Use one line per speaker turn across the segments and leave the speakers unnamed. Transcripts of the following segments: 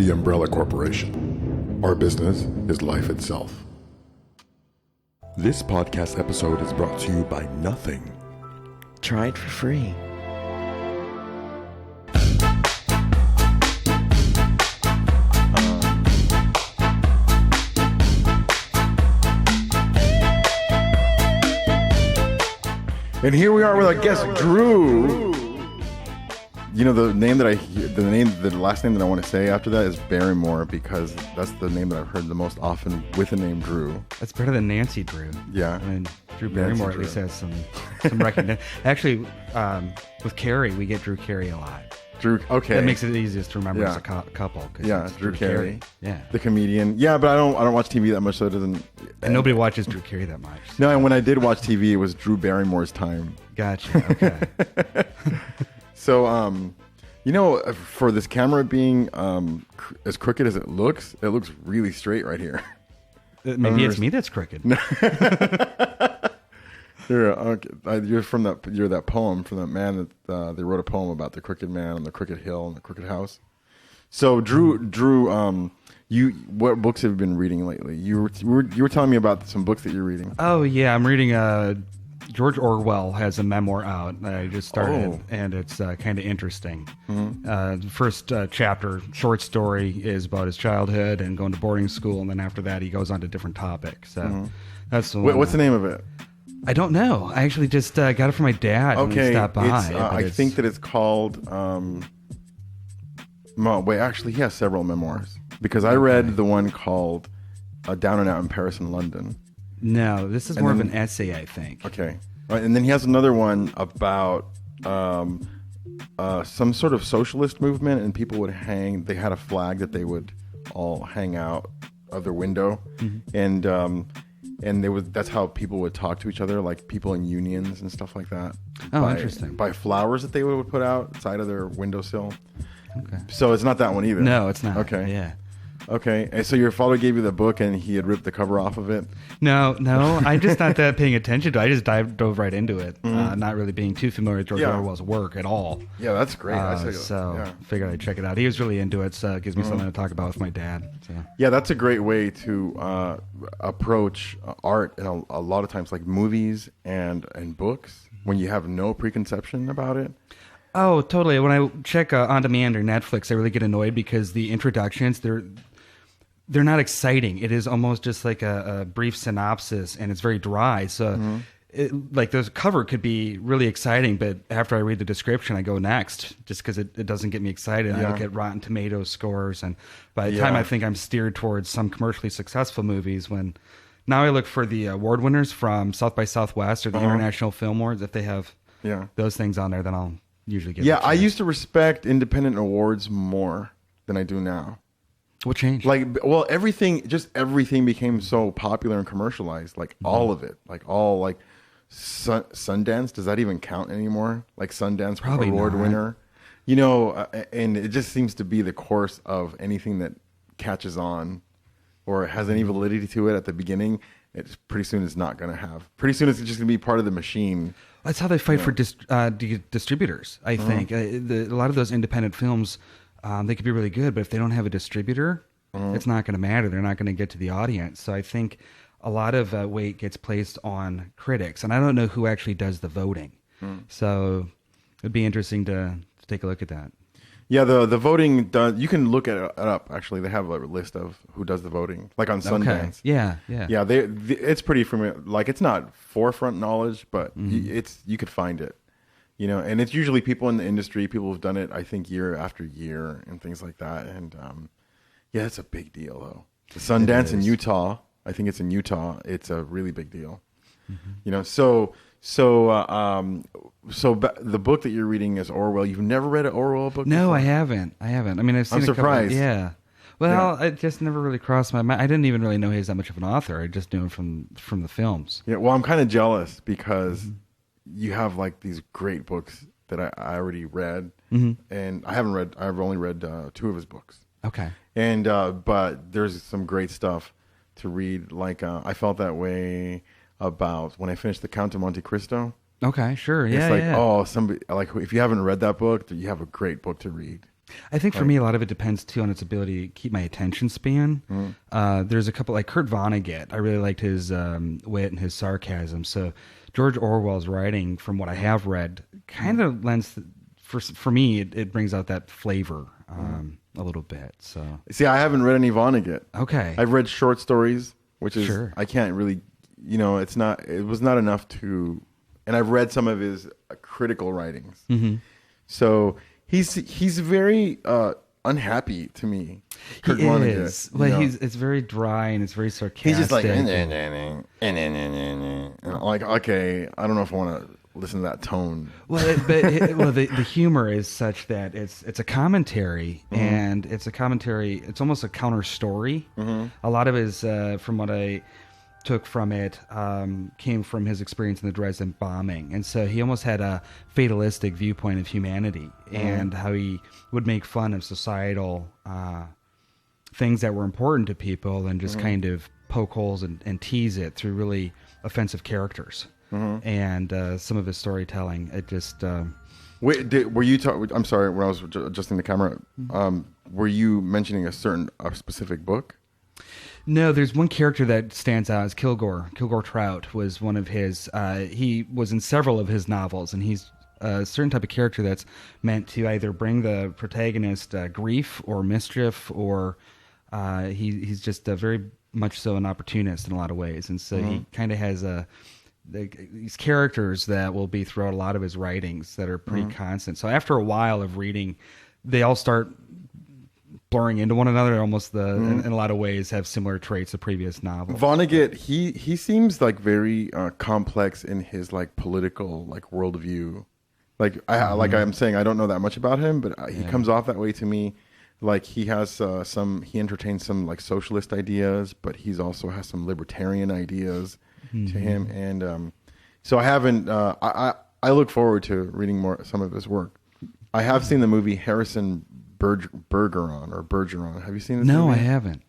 The Umbrella Corporation. Our business is life itself. This podcast episode is brought to you by nothing.
Try it for free.
And here we are with our guest, Drew. You know, the last name that I want to say after that is Barrymore, because that's the name that I've heard the most often with the name Drew.
That's better than Nancy Drew.
Yeah.
I mean, Drew Barrymore at least has some recognition. Actually, with Carrie, we get Drew Carey a lot.
Drew, okay.
That makes it easiest to remember as a couple.
Yeah, Drew Carey.
Yeah.
The comedian. Yeah, but I don't watch TV that much, so it doesn't...
And nobody watches Drew Carey that much. So.
No, and when I did watch TV, it was Drew Barrymore's time.
Gotcha, okay.
So, you know, for this camera being as crooked as it looks really straight right here.
Maybe it's me that's crooked.
You're from that. You're that poem from that man that they wrote a poem about the crooked man on the crooked hill and the crooked house. So, Drew, what books have you been reading lately? You were telling me about some books that you're reading.
Oh yeah, I'm reading. George Orwell has a memoir out that I just started, and it's kind of interesting. Mm-hmm. The first chapter, short story, is about his childhood and going to boarding school, and then after that, he goes on to different topics. So that's the one.
What's the name of it?
I don't know. I actually just got it from my dad when he stopped by.
I think that it's called... actually, he has several memoirs. Because I read the one called Down and Out in Paris and London.
No, this is more of an essay, I think.
Okay. Right, and then he has another one about some sort of socialist movement, and people would hang... They had a flag that they would all hang out of their window. Mm-hmm. And that's how people would talk to each other, like people in unions and stuff like that.
Oh, interesting.
By flowers that they would put outside of their windowsill.
Okay.
So it's not that one either.
No, it's not.
Okay.
Yeah.
Okay. And so your father gave you the book and he had ripped the cover off of it?
No. I'm just not that paying attention to it. I just dove right into it, not really being too familiar with George Orwell's work at all.
Yeah, that's great.
I figured I'd check it out. He was really into it, so it gives me something to talk about with my dad. So.
Yeah, that's a great way to approach art, and a lot of times, like movies and books, when you have no preconception about it.
Oh, totally. When I check On Demand or Netflix, I really get annoyed because the introductions, they're not exciting. It is almost just like a brief synopsis, and it's very dry. So, like the cover could be really exciting, but after I read the description, I go next, just because it doesn't get me excited. I look at Rotten Tomatoes scores, and by the time I think I'm steered towards some commercially successful movies, when now I look for the award winners from South by Southwest or the International Film Awards. If they have those things on there, then I'll usually get. Yeah,
I used to respect independent awards more than I do now.
What changed?
Everything became so popular and commercialized. Like all of it, Sundance. Does that even count anymore? Like Sundance
Probably
award
not.
winner, you know, and it just seems to be the course of anything that catches on or has any validity to it at the beginning. It's pretty soon it's not going to have. Pretty soon it's just going to be part of the machine.
That's how they fight for distributors. I think a lot of those independent films. They could be really good, but if they don't have a distributor, it's not going to matter. They're not going to get to the audience. So I think a lot of weight gets placed on critics, and I don't know who actually does the voting. So it'd be interesting to take a look at that. Yeah,
the voting does. You can look it up. Actually, they have a list of who does the voting, like on Sundance.
Okay. Yeah.
It's pretty familiar. Like it's not forefront knowledge, but you could find it. You know, and it's usually people in the industry, people who've done it, I think, year after year and things like that. And it's a big deal, though. The Sundance in Utah, I think it's in Utah. It's a really big deal. You know, so the book that you're reading is Orwell. You've never read an Orwell book?
No,
before?
I haven't. I mean, I've seen.
I'm surprised.
Yeah. Well, it just never really crossed my mind. I didn't even really know he was that much of an author. I just knew him from the films.
Yeah. Well, I'm kind of jealous because. You have like these great books that I already read, and I've only read 2 of his books.
Okay.
And but there's some great stuff to read. Like I felt that way about when I finished The Count of Monte Cristo.
Okay, sure. Yeah.
It's like somebody like if you haven't read that book, you have a great book to read.
I think for me, a lot of it depends too on its ability to keep my attention span. There's a couple like Kurt Vonnegut. I really liked his wit and his sarcasm. So George Orwell's writing, from what I have read, kind of lends for me. It brings out that flavor a little bit. So
See, I haven't read any Vonnegut.
okay,
I've read short stories, which is
Sure.
I can't really, it was not enough to, and I've read some of his critical writings. So he's very unhappy to me. Kurt
he
Vonnegut,
is. Well, it's very dry and it's very sarcastic.
he's just like, like, okay, I don't know if I want to listen to that tone.
Well, the humor is such that it's a commentary, and it's a commentary. It's almost a counter story. A lot of his, from what I took from it, came from his experience in the Dresden bombing, and so he almost had a fatalistic viewpoint of humanity and how he would make fun of societal things that were important to people, and just kind of poke holes and tease it through really offensive characters. And some of his storytelling, it just
Wait, were you I'm sorry, when I was adjusting the camera, were you mentioning a specific book?
No, there's one character that stands out as Kilgore. Kilgore Trout was one of his. He was in several of his novels, and he's a certain type of character that's meant to either bring the protagonist grief or mischief, or he's just very much so an opportunist in a lot of ways, and so he kind of has these characters that will be throughout a lot of his writings that are pretty constant. So after a while of reading, they all start blurring into one another. Almost in a lot of ways have similar traits of previous novels.
Vonnegut, he seems like very complex in his like political like worldview. Like I'm saying, I don't know that much about him, but he comes off that way to me. Like he has he entertains some like socialist ideas, but he's also has some libertarian ideas to him. And so I haven't. I look forward to reading some of his work. I have seen the movie Harrison Bergeron. Have you seen this movie?
No, I haven't.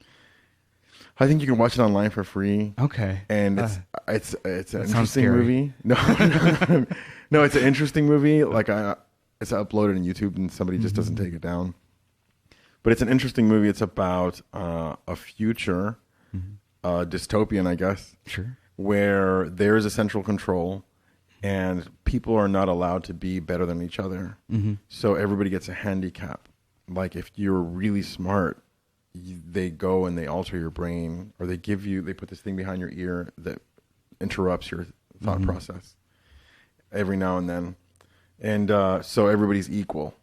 I think you can watch it online for free.
Okay.
And it's an interesting
scary.
movie. No, no, it's an interesting movie. Like it's uploaded on YouTube and somebody just doesn't take it down. But it's an interesting movie. It's about a future dystopian, I guess.
Sure.
Where there is a central control and people are not allowed to be better than each other. So everybody gets a handicap. Like if you're really smart, they go and they alter your brain, or they put this thing behind your ear that interrupts your thought process every now and then. And so everybody's equal.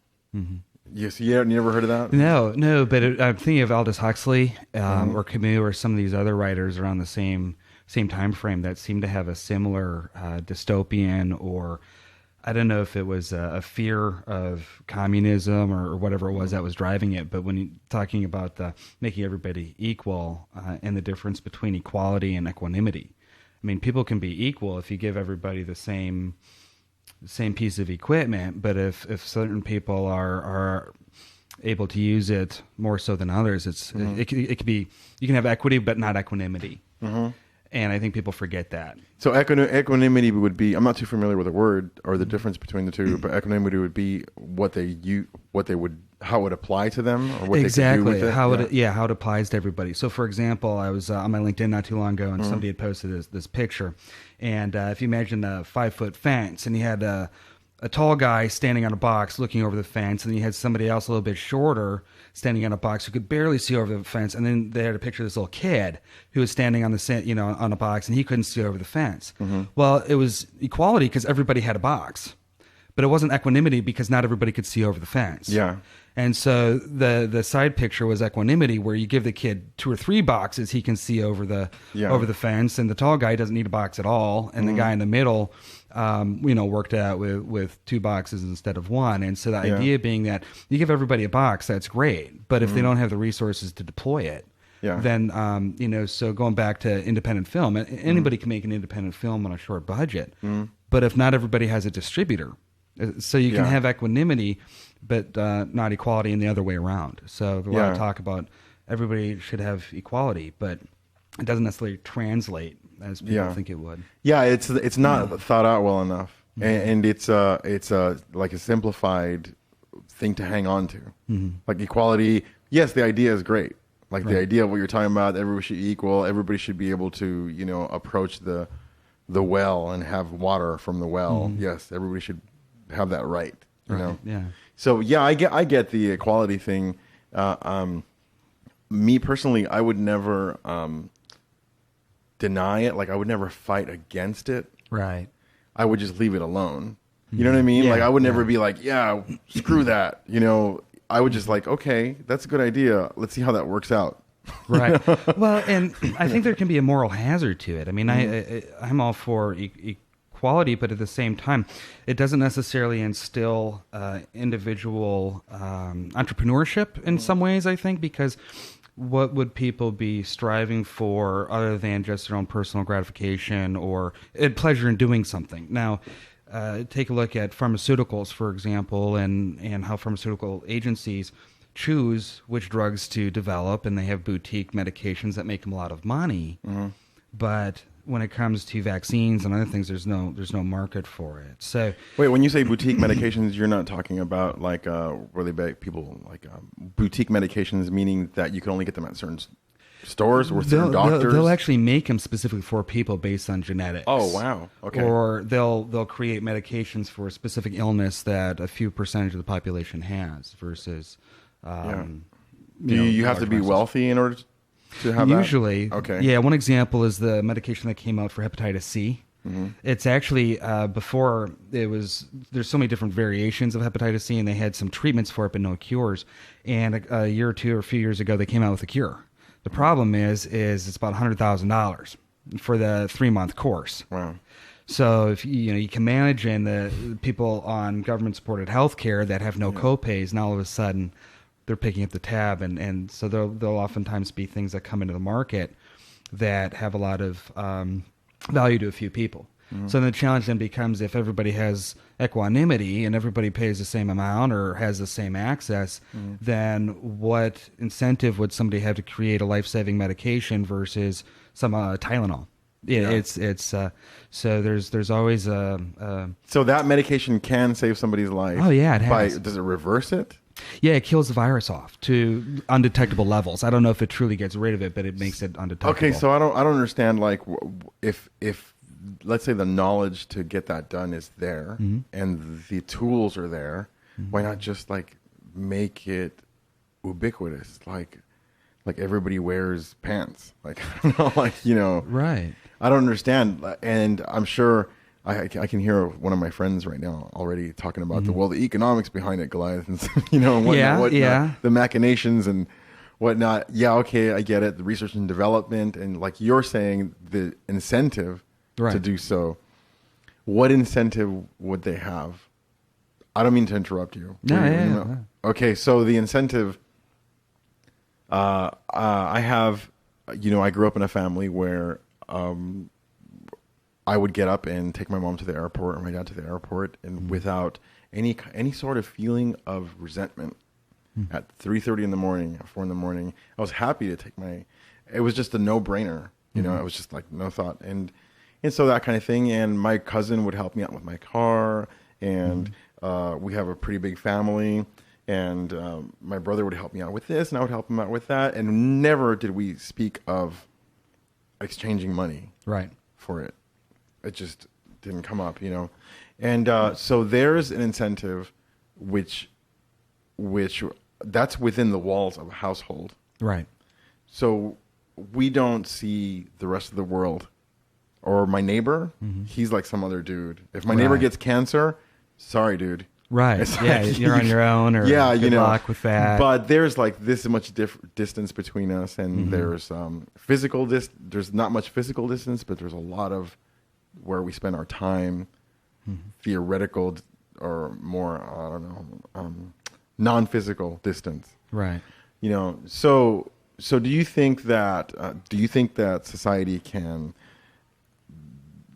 Yes, you never heard of that?
No, but I'm thinking of Aldous Huxley or Camus or some of these other writers around the same time frame that seem to have a similar dystopian, or I don't know if it was a fear of communism or whatever it was that was driving it. But when you're talking about making everybody equal and the difference between equality and equanimity, I mean, people can be equal if you give everybody the same piece of equipment, but if certain people are able to use it more so than others, it could be, you can have equity but not equanimity. And I think people forget that.
So equanimity would be, I'm not too familiar with the word or the difference between the two, but equanimity would be how it would apply to them, or what
exactly
they could do with it.
How it applies to everybody. So for example, I was on my LinkedIn not too long ago, and somebody had posted this picture, and if you imagine a 5-foot fence, and you had a tall guy standing on a box looking over the fence, and then you had somebody else a little bit shorter standing on a box who could barely see over the fence, and then they had a picture of this little kid who was standing on on a box, and he couldn't see over the fence. Well, it was equality because everybody had a box, but it wasn't equanimity because not everybody could see over the fence.
Yeah.
And so the side picture was equanimity, where you give the kid 2 or 3 boxes, he can see over the fence, and the tall guy doesn't need a box at all, and the guy in the middle worked out with 2 boxes instead of 1. And so the idea being that you give everybody a box, that's great, but if they don't have the resources to deploy it, then so going back to independent film, anybody can make an independent film on a short budget, but if not everybody has a distributor, so you can have equanimity but not equality in the other way around. So a lot of talk about everybody should have equality, but it doesn't necessarily translate as people think it would.
Yeah, it's not thought out well enough, and it's like a simplified thing to hang on to. Like equality, yes, the idea is great. Like the idea of what you're talking about, everybody should be equal. Everybody should be able to, you know, approach the well and have water from the well. Yes, everybody should have that right. You know.
Yeah.
So yeah, I get the equality thing. Me personally, I would never deny it. Like I would never fight against it.
Right.
I would just leave it alone. You know what I mean?
Yeah,
like I would never be like, yeah, screw that. You know, I would just like, okay, that's a good idea. Let's see how that works out.
Right. Well, and I think there can be a moral hazard to it. I mean, I'm all for equality, but at the same time, it doesn't necessarily instill individual entrepreneurship in some ways, I think, because what would people be striving for other than just their own personal gratification or pleasure in doing something? Now, take a look at pharmaceuticals, for example, and how pharmaceutical agencies choose which drugs to develop, and they have boutique medications that make them a lot of money. But when it comes to vaccines and other things, there's no market for it. So
wait, when you say boutique medications, you're not talking about like really big people like boutique medications, meaning that you can only get them at certain stores or certain doctors.
They'll actually make them specifically for people based on genetics.
Oh wow, okay.
Or they'll create medications for a specific illness that a few percentage of the population has versus.
Do you have to be wealthy in order to have
usually
that? Okay.
Yeah, one example is the medication that came out for hepatitis C. It's actually before there's so many different variations of hepatitis C, and they had some treatments for it but no cures. And a year or two or a few years ago, they came out with a cure. The problem is it's about $100,000 for the 3-month course.
Wow.
So if you can imagine the people on government-supported health care that have no copays, and all of a sudden they're picking up the tab, and so there'll oftentimes be things that come into the market that have a lot of value to a few people. So the challenge then becomes, if everybody has equanimity and everybody pays the same amount or has the same access, then what incentive would somebody have to create a life-saving medication versus some Tylenol? It's so there's always a
so that medication can save somebody's life.
Oh yeah, it has.
Does it reverse it?
Yeah, it kills the virus off to undetectable levels. I don't know if it truly gets rid of it, but it makes it undetectable.
Okay, so I don't understand, like, if let's say the knowledge to get that done is there and the tools are there, why not just like make it ubiquitous, like everybody wears pants, like I don't know, like, you know,
right?
I don't understand, and I'm sure I can hear one of my friends right now already talking about the economics behind it, Goliath, and you know, and whatnot, the machinations and whatnot. Yeah, okay, I get it. The research and development, and like you're saying, the incentive to do so. What incentive would they have? I don't mean to interrupt you.
No.
Okay, so the incentive. I have, you know, I grew up in a family where I would get up and take my mom to the airport or my dad to the airport, and without any sort of feeling of resentment, at 3:30 in the morning, at 4 in the morning, I was happy to take it was just a no-brainer, you know, it was just like no thought. And so that kind of thing. And my cousin would help me out with my car, and we have a pretty big family. And my brother would help me out with this, and I would help him out with that. And never did we speak of exchanging money for it. It just didn't come up, you know. And so there's an incentive which that's within the walls of a household.
Right.
So we don't see the rest of the world. Or my neighbor, he's like some other dude. If my neighbor gets cancer, sorry, dude.
Right.
It's
yeah,
like,
you're on your own, or
good you know,
luck with that.
But there's like this much distance between us, and there's physical there's not much physical distance, but there's a lot of where we spend our time, theoretical or more, I don't know, non-physical distance.
Right.
You know, so do you think that society can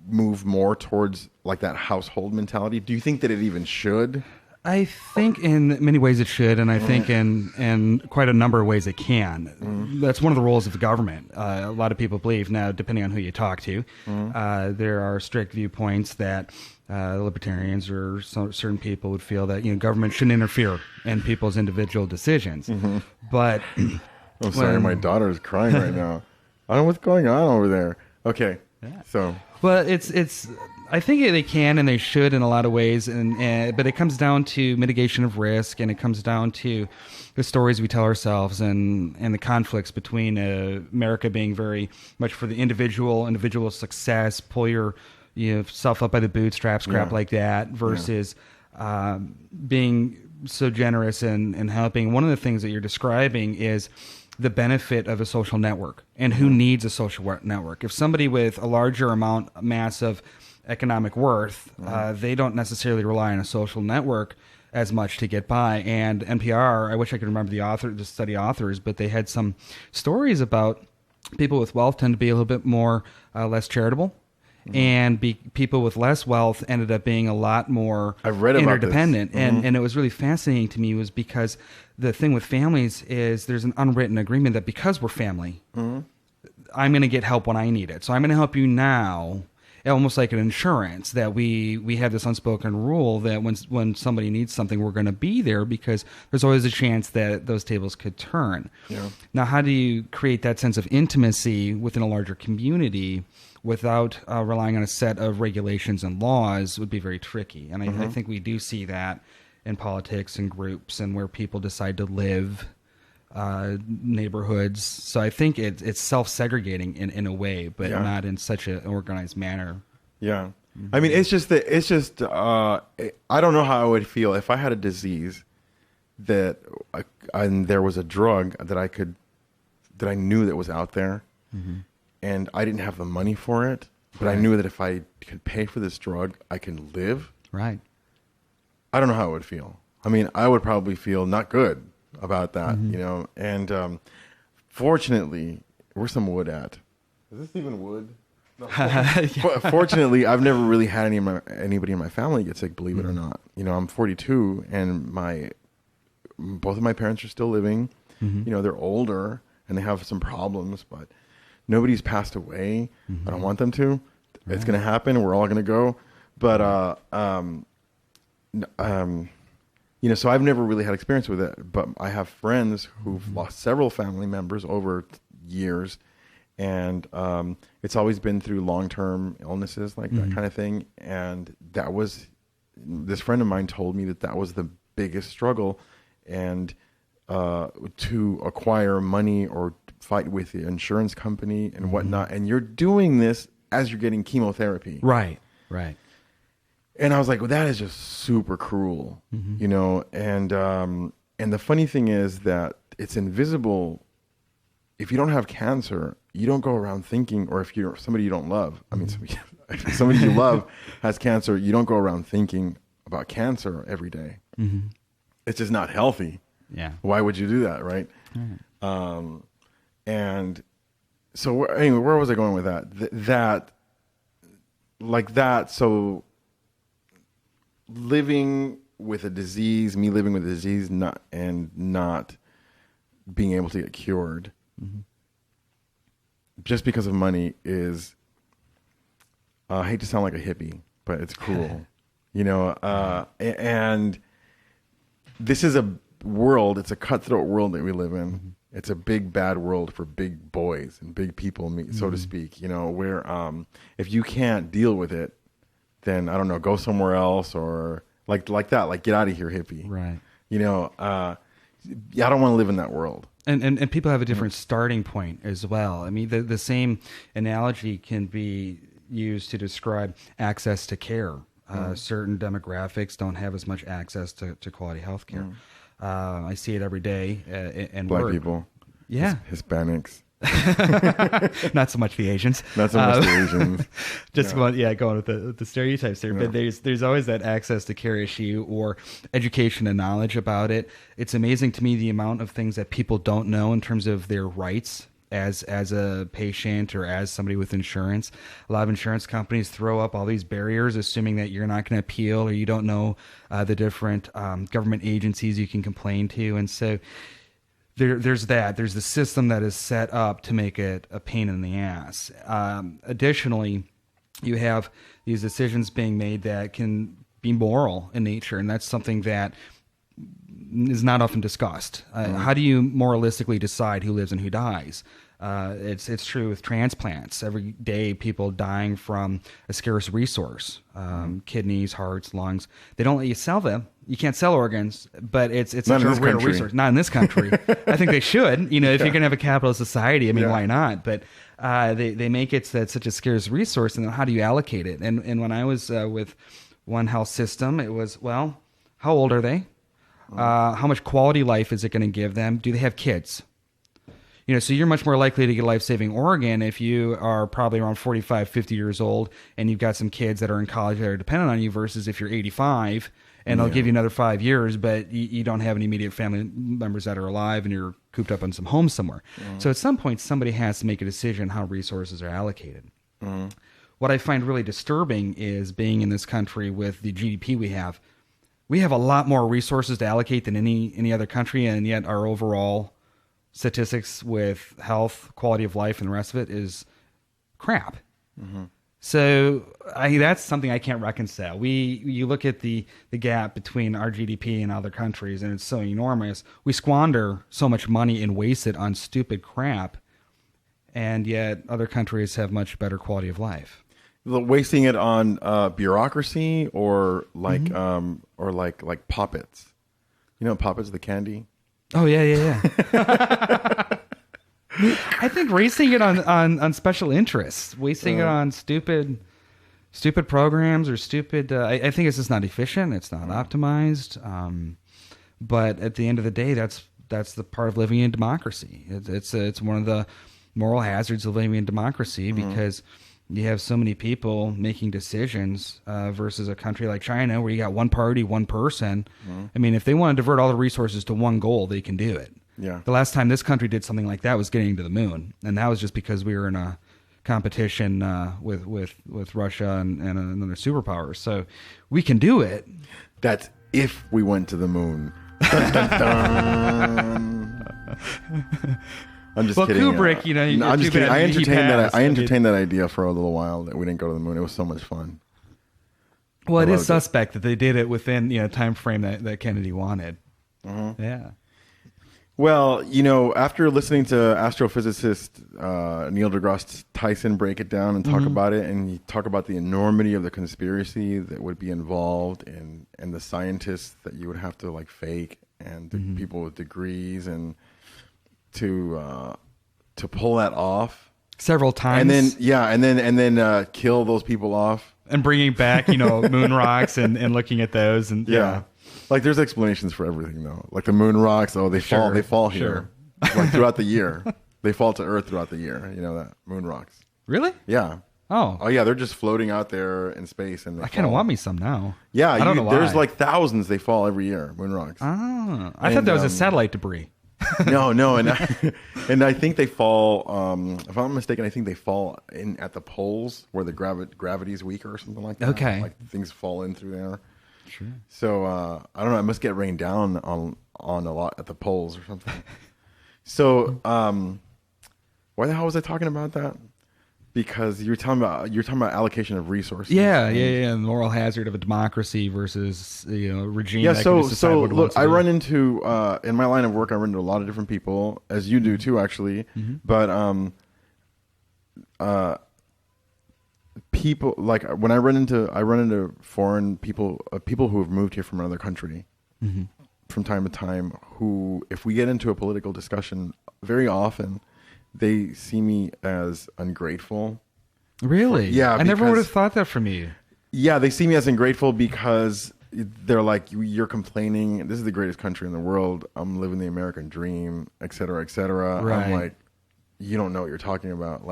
move more towards like that household mentality? Do you think that it even should?
I think in many ways it should, and I think in quite a number of ways it can. That's one of the roles of the government. A lot of people believe, now depending on who you talk to, there are strict viewpoints that libertarians or certain people would feel that government shouldn't interfere in people's individual decisions. But
I'm sorry, my daughter is crying right now. I don't know what's going on over there. Okay, so...
Well, it's. I think they can and they should in a lot of ways, but it comes down to mitigation of risk, and it comes down to the stories we tell ourselves, and the conflicts between America being very much for the individual success, pull yourself up by the bootstraps, crap like that, versus being so generous and helping. One of the things that you're describing is the benefit of a social network and who needs a social network. If somebody with a larger mass of economic worth, they don't necessarily rely on a social network as much to get by. And NPR, I wish I could remember the study authors, but they had some stories about people with wealth tend to be a little bit more less charitable. And people with less wealth ended up being a lot more interdependent. And it was really fascinating to me was because the thing with families is there's an unwritten agreement that because we're family, I'm going to get help when I need it. So I'm going to help you now, almost like an insurance, that we have this unspoken rule that when somebody needs something, we're going to be there because there's always a chance that those tables could turn. Yeah. Now, how do you create that sense of intimacy within a larger community without relying on a set of regulations and laws would be very tricky. And I think we do see that in politics and groups and where people decide to live, neighborhoods. So I think it's self-segregating in a way, but not in such an organized manner. Yeah.
I mean, it's just I don't know how I would feel if I had a disease and there was a drug that I knew that was out there. And I didn't have the money for it, but I knew that if I could pay for this drug, I can live.
Right.
I don't know how I would feel. I mean, I would probably feel not good about that, And fortunately, where's some wood at? Is this even wood? No. Fortunately, I've never really had anybody in my family get sick, believe it or not. I'm 42, and both of my parents are still living. They're older, and they have some problems, but... Nobody's passed away. I don't want them to. Right. It's going to happen. We're all going to go. But, so I've never really had experience with it. But I have friends who've lost several family members over years. And it's always been through long-term illnesses, like that kind of thing. And this friend of mine told me that was the biggest struggle. And to acquire money or fight with the insurance company and whatnot, and you're doing this as you're getting chemotherapy.
Right.
And I was like, well, that is just super cruel, and the funny thing is that it's invisible. If you don't have cancer, you don't go around thinking, or if you're somebody you don't love, if somebody you love has cancer, you don't go around thinking about cancer every day. It's just not healthy.
Yeah.
Why would you do that, right? And so anyway, where was I going with that? So living with a disease, not being able to get cured, just because of money is. I hate to sound like a hippie, but it's cruel, And this is a world. It's a cutthroat world that we live in. It's a big bad world for big boys and big people, so to speak. Where if you can't deal with it, then I don't know, go somewhere else or like that. Like get out of here, hippie.
Right.
I don't want to live in that world.
And people have a different starting point as well. I mean, the same analogy can be used to describe access to care. Certain demographics don't have as much access to quality health care. I see it every day in
Black
work.
people.
Yeah.
Hispanics.
Not so much the Asians.
Not so much the Asians.
Just going with the stereotypes there. Yeah. But there's always that access to care issue or education and knowledge about it. It's amazing to me the amount of things that people don't know in terms of their rights as a patient or as somebody with insurance. A lot of insurance companies throw up all these barriers, assuming that you're not going to appeal or you don't know the different government agencies you can complain to. And so there's that. There's the system that is set up to make it a pain in the ass. Additionally, you have these decisions being made that can be moral in nature, and that's something that is not often discussed. How do you moralistically decide who lives and who dies? It's true with transplants. Every day, people dying from a scarce resource, kidneys, hearts, lungs. They don't let you sell them. You can't sell organs, but it's such a rare resource. Not in this country. I think they should. You know, if you're going to have a capitalist society, I mean, why not? But they make it so that's such a scarce resource, and then how do you allocate it? And when I was with one health system, it was, well, how old are they? How much quality life is it going to give them? Do they have kids? You know, so you're much more likely to get a life-saving organ if you are probably around 45, 50 years old and you've got some kids that are in college that are dependent on you versus if you're 85 and they'll give you another 5 years, but you don't have any immediate family members that are alive and you're cooped up in some home somewhere. So at some point, somebody has to make a decision how resources are allocated. What I find really disturbing is being in this country with the GDP we have. We have a lot more resources to allocate than any other country, and yet our overall statistics with health, quality of life, and the rest of it is crap. So that's something I can't reconcile. You look at the gap between our GDP and other countries, and it's so enormous. We squander so much money and waste it on stupid crap, and yet other countries have much better quality of life.
Wasting it on bureaucracy or like Poppets. You know Poppets, the candy?
Oh, yeah. I think wasting it on special interests, wasting it on stupid programs or stupid... I think it's just not efficient. It's not optimized. But at the end of the day, that's the part of living in democracy. It's one of the moral hazards of living in democracy because you have so many people making decisions versus a country like China where you got one party, one person. I mean, if they want to divert all the resources to one goal, they can do it.
Yeah.
The last time this country did something like that was getting to the moon, and that was just because we were in a competition with Russia and another superpower. So we can do it.
That's if we went to the moon. Dun, dun, dun. I'm just kidding.
Kubrick, you know,
I'm just kidding. I entertained that idea for a little while that we didn't go to the moon. It was so much fun.
Well, it is suspect that they did it within time frame that Kennedy wanted. Yeah.
Well, after listening to astrophysicist Neil deGrasse Tyson break it down and talk about it, and you talk about the enormity of the conspiracy that would be involved, and the scientists that you would have to fake, and the people with degrees, and to pull that off
several times,
and then kill those people off,
and bringing back moon rocks and looking at those, and
there's explanations for everything though. Like the moon rocks, they fall here throughout the year. They fall to Earth throughout the year. That moon rocks.
Really?
Yeah.
Oh
yeah, they're just floating out there in space, and I
kind of want me some now.
Yeah,
I don't know why.
There's thousands. They fall every year. Moon rocks.
Oh, I thought that was a satellite debris.
No, and I think they fall. If I'm not mistaken, I think they fall in at the poles where the gravity is weaker or something like that.
Okay,
like things fall in through there.
Sure.
So I don't know. It must get rained down on a lot at the poles or something. So why the hell was I talking about that? Because you're talking about allocation of resources.
Yeah. The moral hazard of a democracy versus regime.
Yeah.
That can just decide what it
look,
wants to
I
do.
run into in my line of work, I run into a lot of different people, as you do too, actually. But people when I run into foreign people, people who have moved here from another country, from time to time. Who, if we get into a political discussion, very often they see me as ungrateful.
Really?
Yeah.
I never would have thought that from you.
Yeah, they see me as ungrateful because they're like, you're complaining. This is the greatest country in the world. I'm living the American dream, et cetera, et cetera.
Right.
I'm like, you don't know what you're talking about.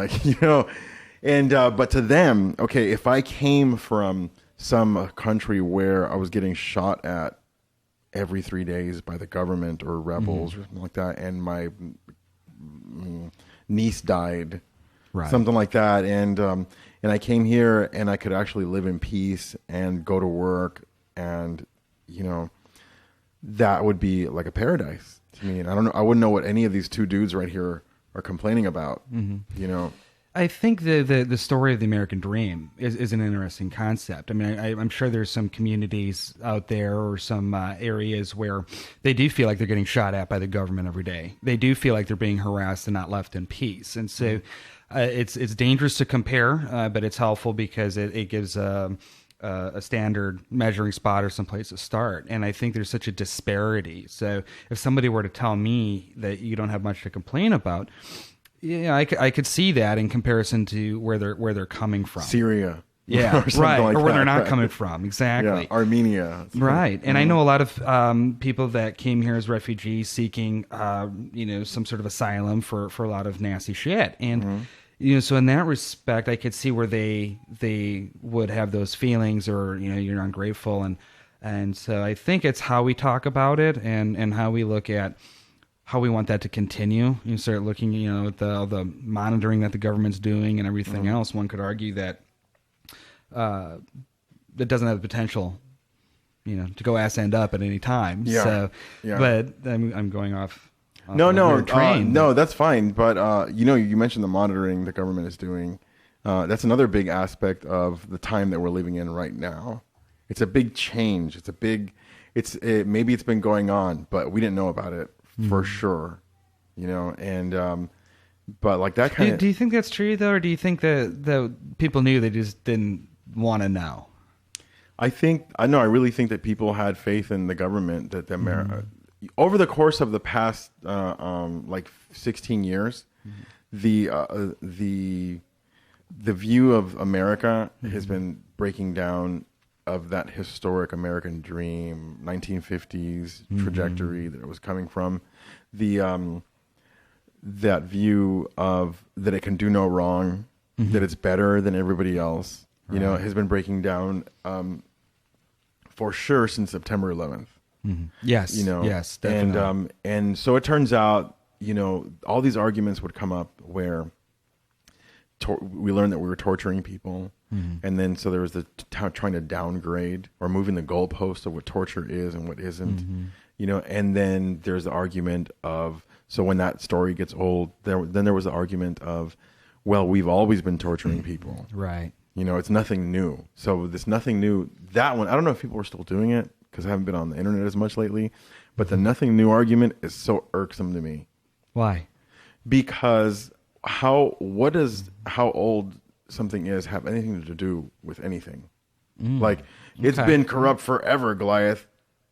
And, but to them, okay, if I came from some country where I was getting shot at every 3 days by the government or rebels or something like that, and my niece died,
Right.
something like that, and I came here and I could actually live in peace and go to work, and that would be like a paradise to me. And I don't know, I wouldn't know what any of these two dudes right here are complaining about.
I think the story of the American dream is an interesting concept. I mean, I'm sure there's some communities out there or some areas where they do feel like they're getting shot at by the government every day. They do feel like they're being harassed and not left in peace. And so it's dangerous to compare, but it's helpful because it gives a standard measuring spot or someplace to start. And I think there's such a disparity. So if somebody were to tell me that you don't have much to complain about, yeah, I could see that in comparison to where they're coming from.
Syria.
Yeah,
or something
right.
like
or where
that,
they're not
right.
coming from. Exactly.
Yeah, Armenia.
Right. And I know a lot of people that came here as refugees seeking, some sort of asylum for a lot of nasty shit. And, so in that respect, I could see where they would have those feelings or, you're ungrateful. And so I think it's how we talk about it and how we look at how we want that to continue. You start looking, at the monitoring that the government's doing and everything else. One could argue that that doesn't have the potential, to go ass end up at any time.
Yeah.
So,
Yeah.
but I'm going off.
No,
train.
no, that's fine. But you mentioned the monitoring the government is doing. That's another big aspect of the time that we're living in right now. It's a big change. Maybe it's been going on, but we didn't know about it for sure. And but like that kind of.
Do you think that's true though, or do you think that people knew, they just didn't want to know?
I really think that people had faith in the government that over the course of the past 16 years, the view of America has been breaking down of that historic American dream, 1950s trajectory that it was coming from, that view of that it can do no wrong, that it's better than everybody else, has been breaking down for sure since September 11th.
Yes, yes, definitely.
And so it turns out, all these arguments would come up where we learned that we were torturing people. And then so there was the trying to downgrade or moving the goalpost of what torture is and what isn't, and then there's the argument of, so when that story gets old, then there was the argument of, well, we've always been torturing people.
Right.
It's nothing new. So this nothing new, that one, I don't know if people are still doing it because I haven't been on the internet as much lately, but the nothing new argument is so irksome to me.
Why?
Because how old something is have anything to do with anything. It's been corrupt forever, Goliath.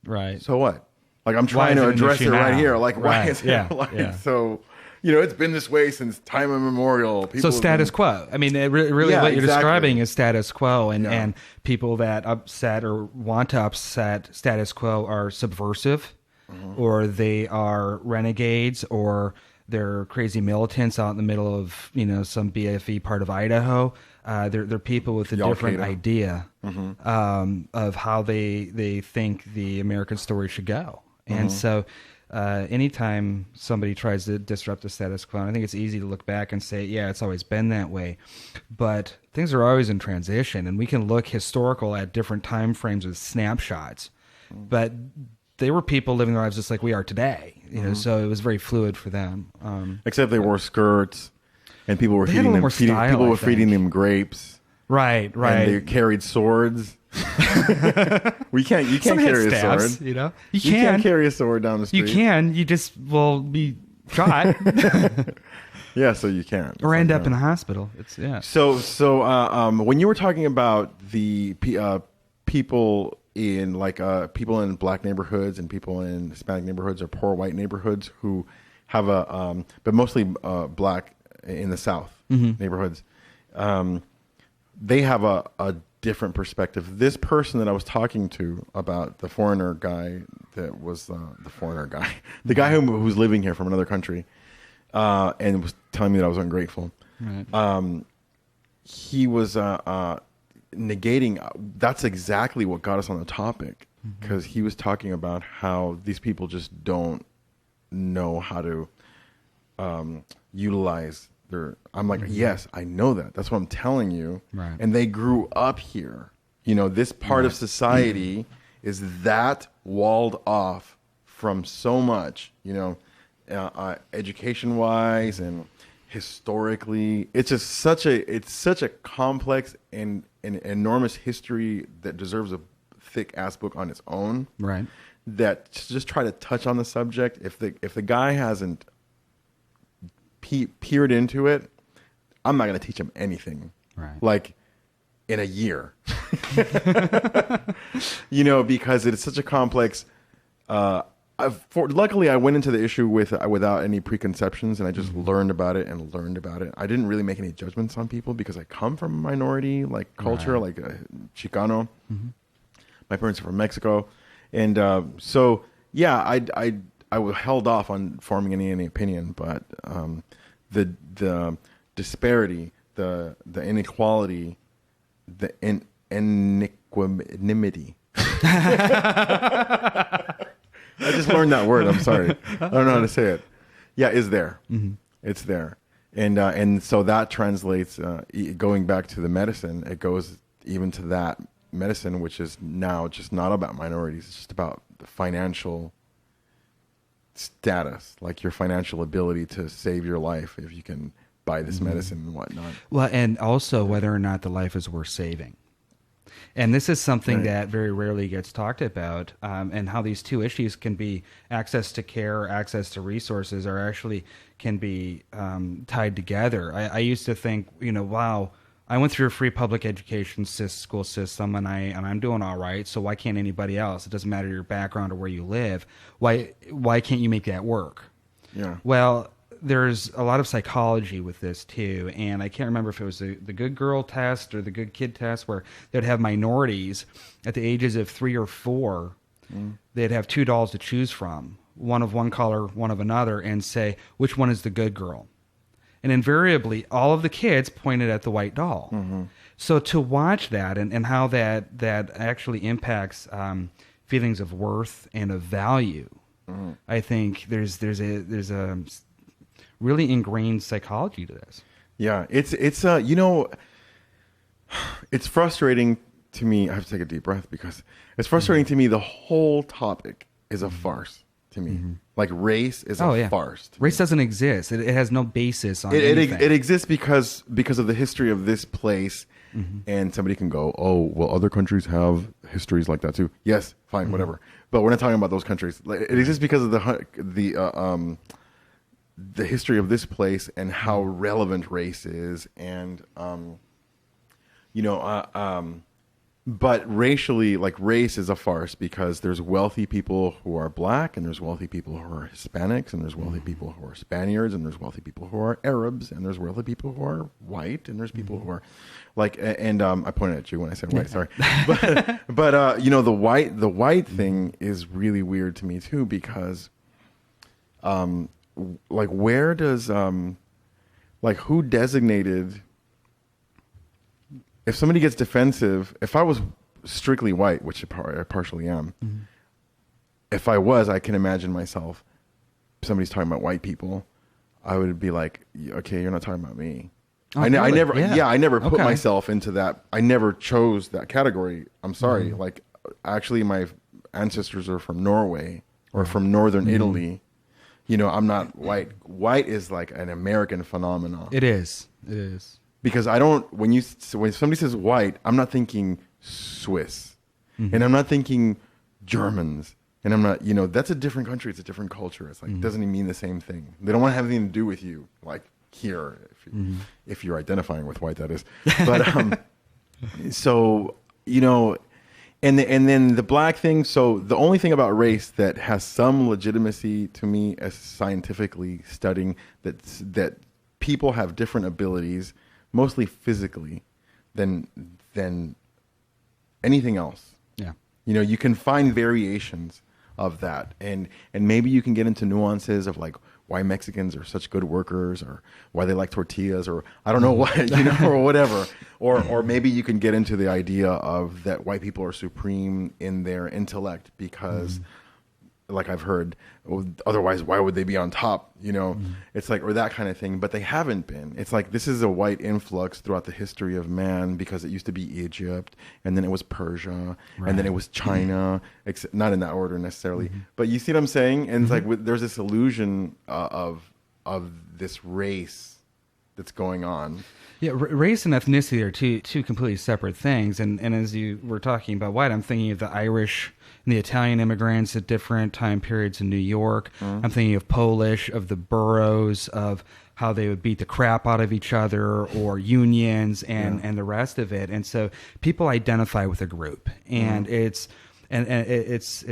Right.
So what? Like, I'm trying to address it right here. Like, why is it so, it's been this way since time immemorial. People
status quo. I mean, really what you're describing is status quo, and people that upset or want to upset status quo are subversive, or they are renegades, or they're crazy militants out in the middle of, some BFE part of Idaho. They're people with a different idea of how they think the American story should go. And so anytime somebody tries to disrupt the status quo, I think it's easy to look back and say, yeah, it's always been that way. But things are always in transition, and we can look historical at different time frames with snapshots. But they were people living their lives just like we are today, so it was very fluid for them.
Except they wore skirts, and people were feeding them grapes.
Right.
And they carried swords. You can't carry a sword.
You
can't carry a sword down the street.
You can. You just will be shot.
Yeah, so you can't.
Or end up in a hospital.
So when you were talking about the people in people in black neighborhoods and people in Hispanic neighborhoods or poor white neighborhoods who have but mostly black in the South neighborhoods, they have a different perspective. This person that I was talking to about the foreigner guy that was the foreigner guy, the guy who's living here from another country, and was telling me that I was ungrateful. Right. He was negating. That's exactly what got us on the topic, because he was talking about how these people just don't know how to utilize their. I'm like, yes, I know that. That's what I'm telling you.
Right.
And they grew up here. This part of society is that walled off from so much. Education wise and historically, it's just such a complex and enormous history that deserves a thick ass book on its own.
Right.
That just try to touch on the subject. If the guy hasn't peered into it, I'm not going to teach him anything.
Right.
Like in a year, because it's such a complex. Luckily, I went into the issue without any preconceptions, and I just learned about it. I didn't really make any judgments on people because I come from a minority culture,
Right.
like Chicano. Mm-hmm. My parents are from Mexico, and so yeah, I held off on forming any opinion, but the disparity, the inequality, the iniquity. I just learned that word. I'm sorry. I don't know how to say it. Yeah, is there. Mm-hmm. It's there. And so that translates, going back to the medicine, it goes even to that medicine, which is now just not about minorities. It's just about the financial status, like your financial ability to save your life if you can buy this medicine and whatnot.
Well, and also whether or not the life is worth saving. And this is something
Right.
that very rarely gets talked about, and how these two issues can be access to care, access to resources, are actually can be tied together. I used to think, wow, I went through a free public education school system, and I'm doing all right. So why can't anybody else? It doesn't matter your background or where you live. Why can't you make that work?
Yeah.
Well, there's a lot of psychology with this too, and I can't remember if it was the good girl test or the good kid test, where they'd have minorities at the ages of 3 or 4. They'd have 2 dolls to choose from, one of one color, one of another, and say which one is the good girl. And invariably, all of the kids pointed at the white doll. Mm-hmm. So to watch that and how that actually impacts feelings of worth and of value, I think there's a really ingrained psychology to this.
Yeah, it's it's frustrating to me. I have to take a deep breath because it's frustrating to me. The whole topic is a farce to me. Mm-hmm. Like race is a farce.
Race doesn't exist. It has no basis on
anything. It exists because of the history of this place. Mm-hmm. And somebody can go, oh, well, other countries have histories like that too. Yes, fine, whatever. But we're not talking about those countries. It exists because of the history of this place and how relevant race is, and but racially, like race is a farce because there's wealthy people who are black, and there's wealthy people who are Hispanics, and there's wealthy people who are Spaniards, and there's wealthy people who are Arabs, and there's wealthy people who are white, and there's people who are like, and I pointed at you when I said white, sorry, but the white thing is really weird to me too, because like where does like who designated, if somebody gets defensive, if I was strictly white, which I partially am, if I was, I can imagine myself, somebody's talking about white people, I would be like, okay, you're not talking about me.
Oh,
I never put
Okay.
myself into that. I never chose that category. I'm sorry. Like actually my ancestors are from Norway or from Northern Italy. I'm not white. White is like an American phenomenon.
It is.
Because I don't, when somebody says white, I'm not thinking Swiss, and I'm not thinking Germans, and I'm not, that's a different country. It's a different culture. It's like, it doesn't even mean the same thing. They don't want to have anything to do with you, like here, if you're identifying with white, that is. But, so, and then the black thing. So the only thing about race that has some legitimacy to me as scientifically studying that people have different abilities, mostly physically, than anything else.
Yeah.
You can find variations of that, and maybe you can get into nuances of like why Mexicans are such good workers, or why they like tortillas, or I don't know what, or whatever, or maybe you can get into the idea of that white people are supreme in their intellect because like I've heard, oh, otherwise why would they be on top? You know, it's like, or that kind of thing. But they haven't been. It's like this is a white influx throughout the history of man, because it used to be Egypt, and then it was Persia, and then it was China. Not in that order necessarily, but you see what I'm saying? And it's like there's this illusion of this race that's going on.
Yeah, race and ethnicity are two completely separate things. And as you were talking about white, I'm thinking of the Irish and the Italian immigrants at different time periods in New York. I'm thinking of Polish, of the boroughs, of how they would beat the crap out of each other, or unions and the rest of it. And so people identify with a group, and it's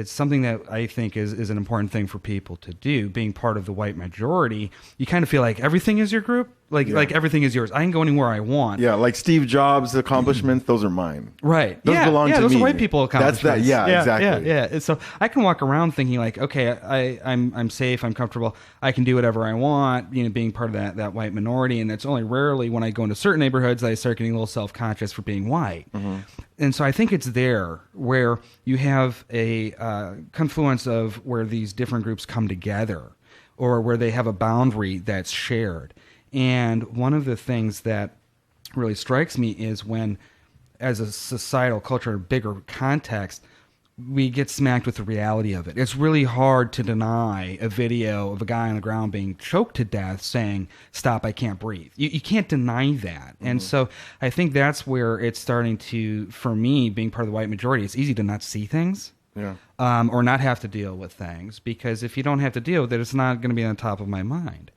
something that I think is an important thing for people to do. Being part of the white majority, you kind of feel like everything is your group, like everything is yours. I can go anywhere I want.
Yeah, like Steve Jobs' accomplishments, those are mine.
Right.
Those belong to me.
Those are white people accomplishments.
That's that. Yeah, exactly.
Yeah. And so I can walk around thinking like, okay, I'm safe, I'm comfortable, I can do whatever I want. You know, being part of that white minority, and it's only rarely when I go into certain neighborhoods that I start getting a little self-conscious for being white. And so I think it's there where you have a confluence of where these different groups come together, or where they have a boundary that's shared. And one of the things that really strikes me is when, as a societal culture, a bigger context, we get smacked with the reality of it. It's really hard to deny a video of a guy on the ground being choked to death saying, "Stop, I can't breathe." You can't deny that. And so I think that's where it's starting to, for me, being part of the white majority, it's easy to not see things. Or not have to deal with things, because if you don't have to deal with it, it's not going to be on top of my mind.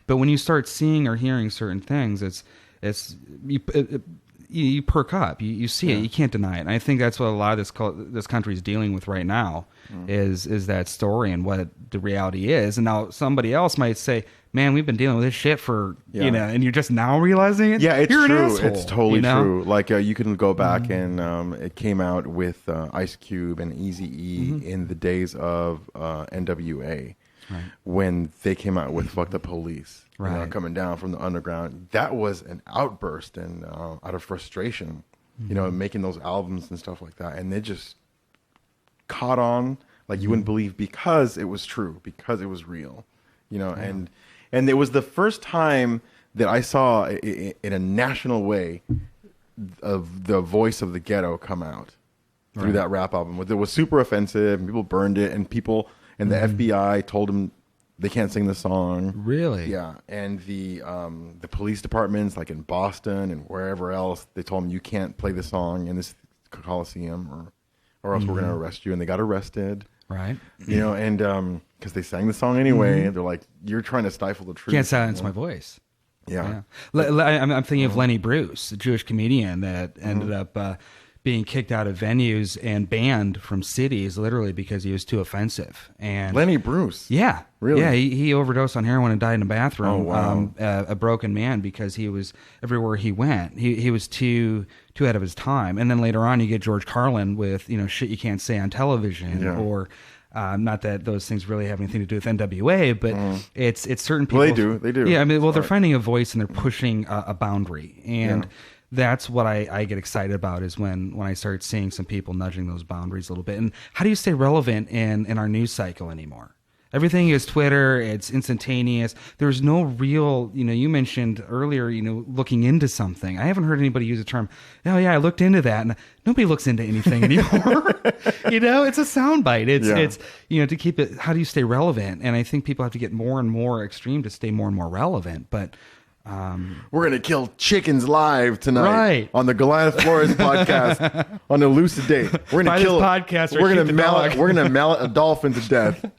But when you start seeing or hearing certain things, you perk up. You see it. You can't deny it. And I think that's what a lot of this country is dealing with right now, is that story and what the reality is. And now somebody else might say, "Man, we've been dealing with this shit for and you're just now realizing it."
Yeah, it's
you're
true.
An asshole,
it's totally true. Like you can go back and it came out with Ice Cube and Eazy-E in the days of NWA, when they came out with "Fuck the Police." Coming down from the underground, that was an outburst and out of frustration, making those albums and stuff like that, and they just caught on like you wouldn't believe, because it was true, because it was real, and it was the first time that I saw in a national way of the voice of the ghetto come out through that rap album. It was super offensive, and people burned it, and the FBI told them they can't sing the song. Really? Yeah. And the police departments, like in Boston and wherever else, they told them you can't play the song in this Coliseum, or else we're going to arrest you. And they got arrested. Right. And because they sang the song anyway, they're like, "You're trying to stifle the truth.
Can't silence my voice." Yeah. I'm thinking of Lenny Bruce, a Jewish comedian that ended up being kicked out of venues and banned from cities, literally because he was too offensive. And
Lenny Bruce,
yeah,
really,
yeah, he overdosed on heroin and died in a bathroom.
Oh, wow.
A broken man, because he was everywhere he went. He was too ahead of his time. And then later on, you get George Carlin with shit you can't say on television, or not that those things really have anything to do with NWA, but it's certain people.
Well, they do.
Yeah, I mean, they're finding a voice and they're pushing a boundary, and that's what I get excited about, is when I start seeing some people nudging those boundaries a little bit. And how do you stay relevant in our news cycle anymore? Everything is Twitter. It's instantaneous. There's no real, you mentioned earlier, looking into something. I haven't heard anybody use the term, "Oh yeah, I looked into that." And nobody looks into anything anymore. It's a soundbite. It's to keep it, how do you stay relevant? And I think people have to get more and more extreme to stay more and more relevant. But
we're going to kill chickens live tonight on the Goliath Flores podcast on Elucidate. We're going to kill
podcast.
We're going to mallet a dolphin to death.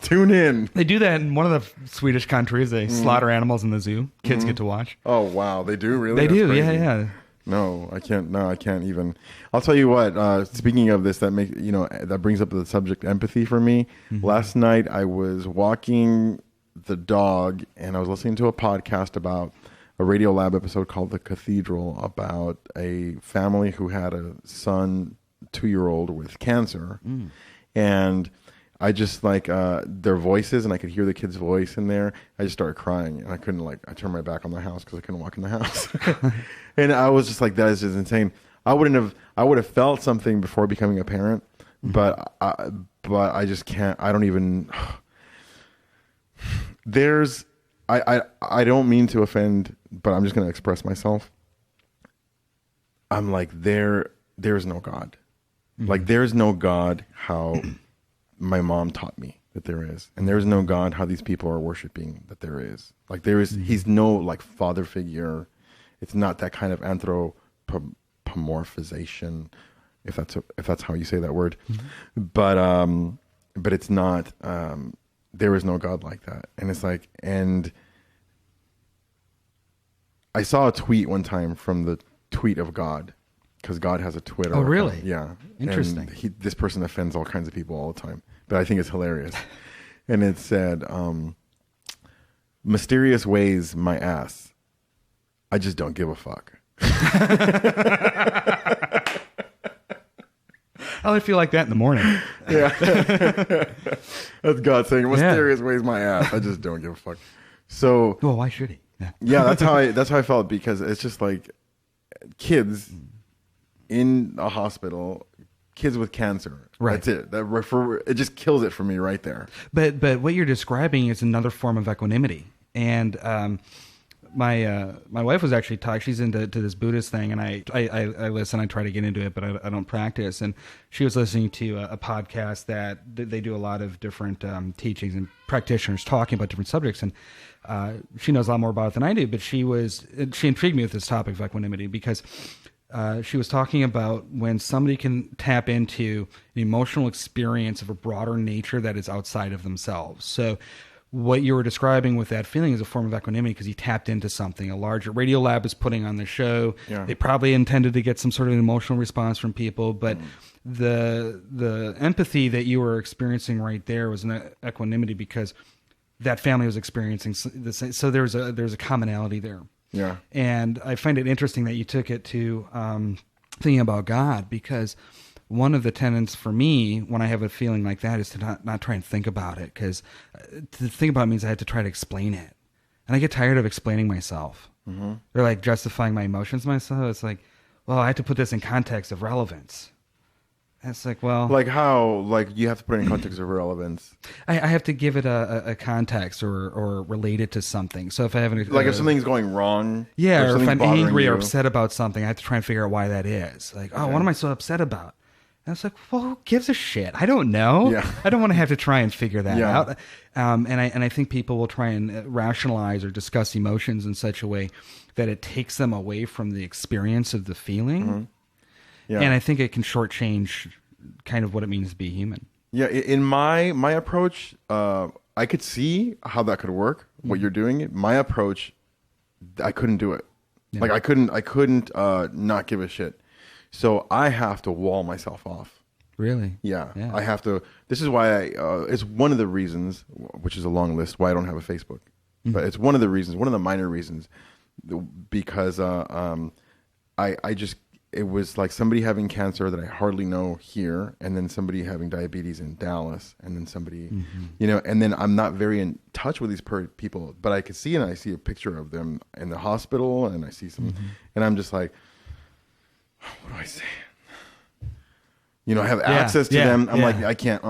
Tune in.
They do that in one of the Swedish countries. They slaughter animals in the zoo. Kids get to watch.
Oh wow, they do really?
They do. Crazy. Yeah.
No, I can't. No, I can't even. I'll tell you what. Speaking of this, that brings up the subject empathy for me. Last night I was walking the dog, and I was listening to a podcast about a Radiolab episode called "The Cathedral," about a family who had a son, 2-year-old, with cancer, and I just their voices, and I could hear the kid's voice in there. I just started crying, and I couldn't I turned my back on the house because I couldn't walk in the house, and I was just like, that is just insane. I would have felt something before becoming a parent, but I just can't. I don't even. I don't mean to offend, but I'm just going to express myself. I'm like, there's no God. Like, there's no God how my mom taught me that there is. And there's no God how these people are worshiping that there is. Like, he's no, like, father figure. It's not that kind of anthropomorphization, if that's how you say that word. But it's not, there is no God like that. And it's like, and I saw a tweet one time from the tweet of God, because God has a Twitter.
Oh, really?
Yeah.
Interesting.
And this person offends all kinds of people all the time, but I think it's hilarious. And it said, mysterious ways, my ass. I just don't give a fuck.
I would feel like that in the morning.
Yeah. That's God saying, mysterious ways, my ass. I just don't give a fuck. So,
well, why should he?
Yeah, that's how I felt, because it's just like kids in a hospital, kids with cancer.
Right.
That's it. It just kills it for me right there.
But what you're describing is another form of equanimity. And my wife was actually talking. She's into this Buddhist thing, and I listen. I try to get into it, but I don't practice. And she was listening to a podcast that they do a lot of different teachings and practitioners talking about different subjects. And she knows a lot more about it than I do. But she intrigued me with this topic of equanimity, because she was talking about when somebody can tap into an emotional experience of a broader nature that is outside of themselves. So what you were describing with that feeling is a form of equanimity, because he tapped into something. A larger Radiolab is putting on the show. Yeah. They probably intended to get some sort of emotional response from people, but the empathy that you were experiencing right there was an equanimity, because that family was experiencing the same. So there's a commonality there.
Yeah.
And I find it interesting that you took it to thinking about God, because one of the tenets for me when I have a feeling like that is to not try and think about it, because to think about it means I have to try to explain it. And I get tired of explaining myself. Mm-hmm. Or like justifying my emotions myself. It's like, well, I have to put this in context of relevance. And it's like, well...
Like how? Like you have to put it in context of relevance.
I have to give it a context or relate it to something. So if I have
if something's going wrong...
Yeah, or if I'm angry or upset about something, I have to try and figure out why that is. Like, what am I so upset about? And it's like, well, who gives a shit? I don't know. Yeah. I don't want to have to try and figure that out. And I think people will try and rationalize or discuss emotions in such a way that it takes them away from the experience of the feeling. Mm-hmm. Yeah. And I think it can shortchange kind of what it means to be human. Yeah.
In my approach, I could see how that could work. What you're doing. My approach, I couldn't do it. Yeah. Like I couldn't not give a shit. So I have to wall myself off.
Really?
Yeah. I have to. This is why it's one of the reasons, which is a long list, why I don't have a Facebook. Mm-hmm. But it's one of the reasons, one of the minor reasons, because it was like somebody having cancer that I hardly know here, and then somebody having diabetes in Dallas, and then somebody, and then I'm not very in touch with these people, but I could see, and I see a picture of them in the hospital, and I see some, and I'm just like, what do I say? I have access to them. I'm like, I can't,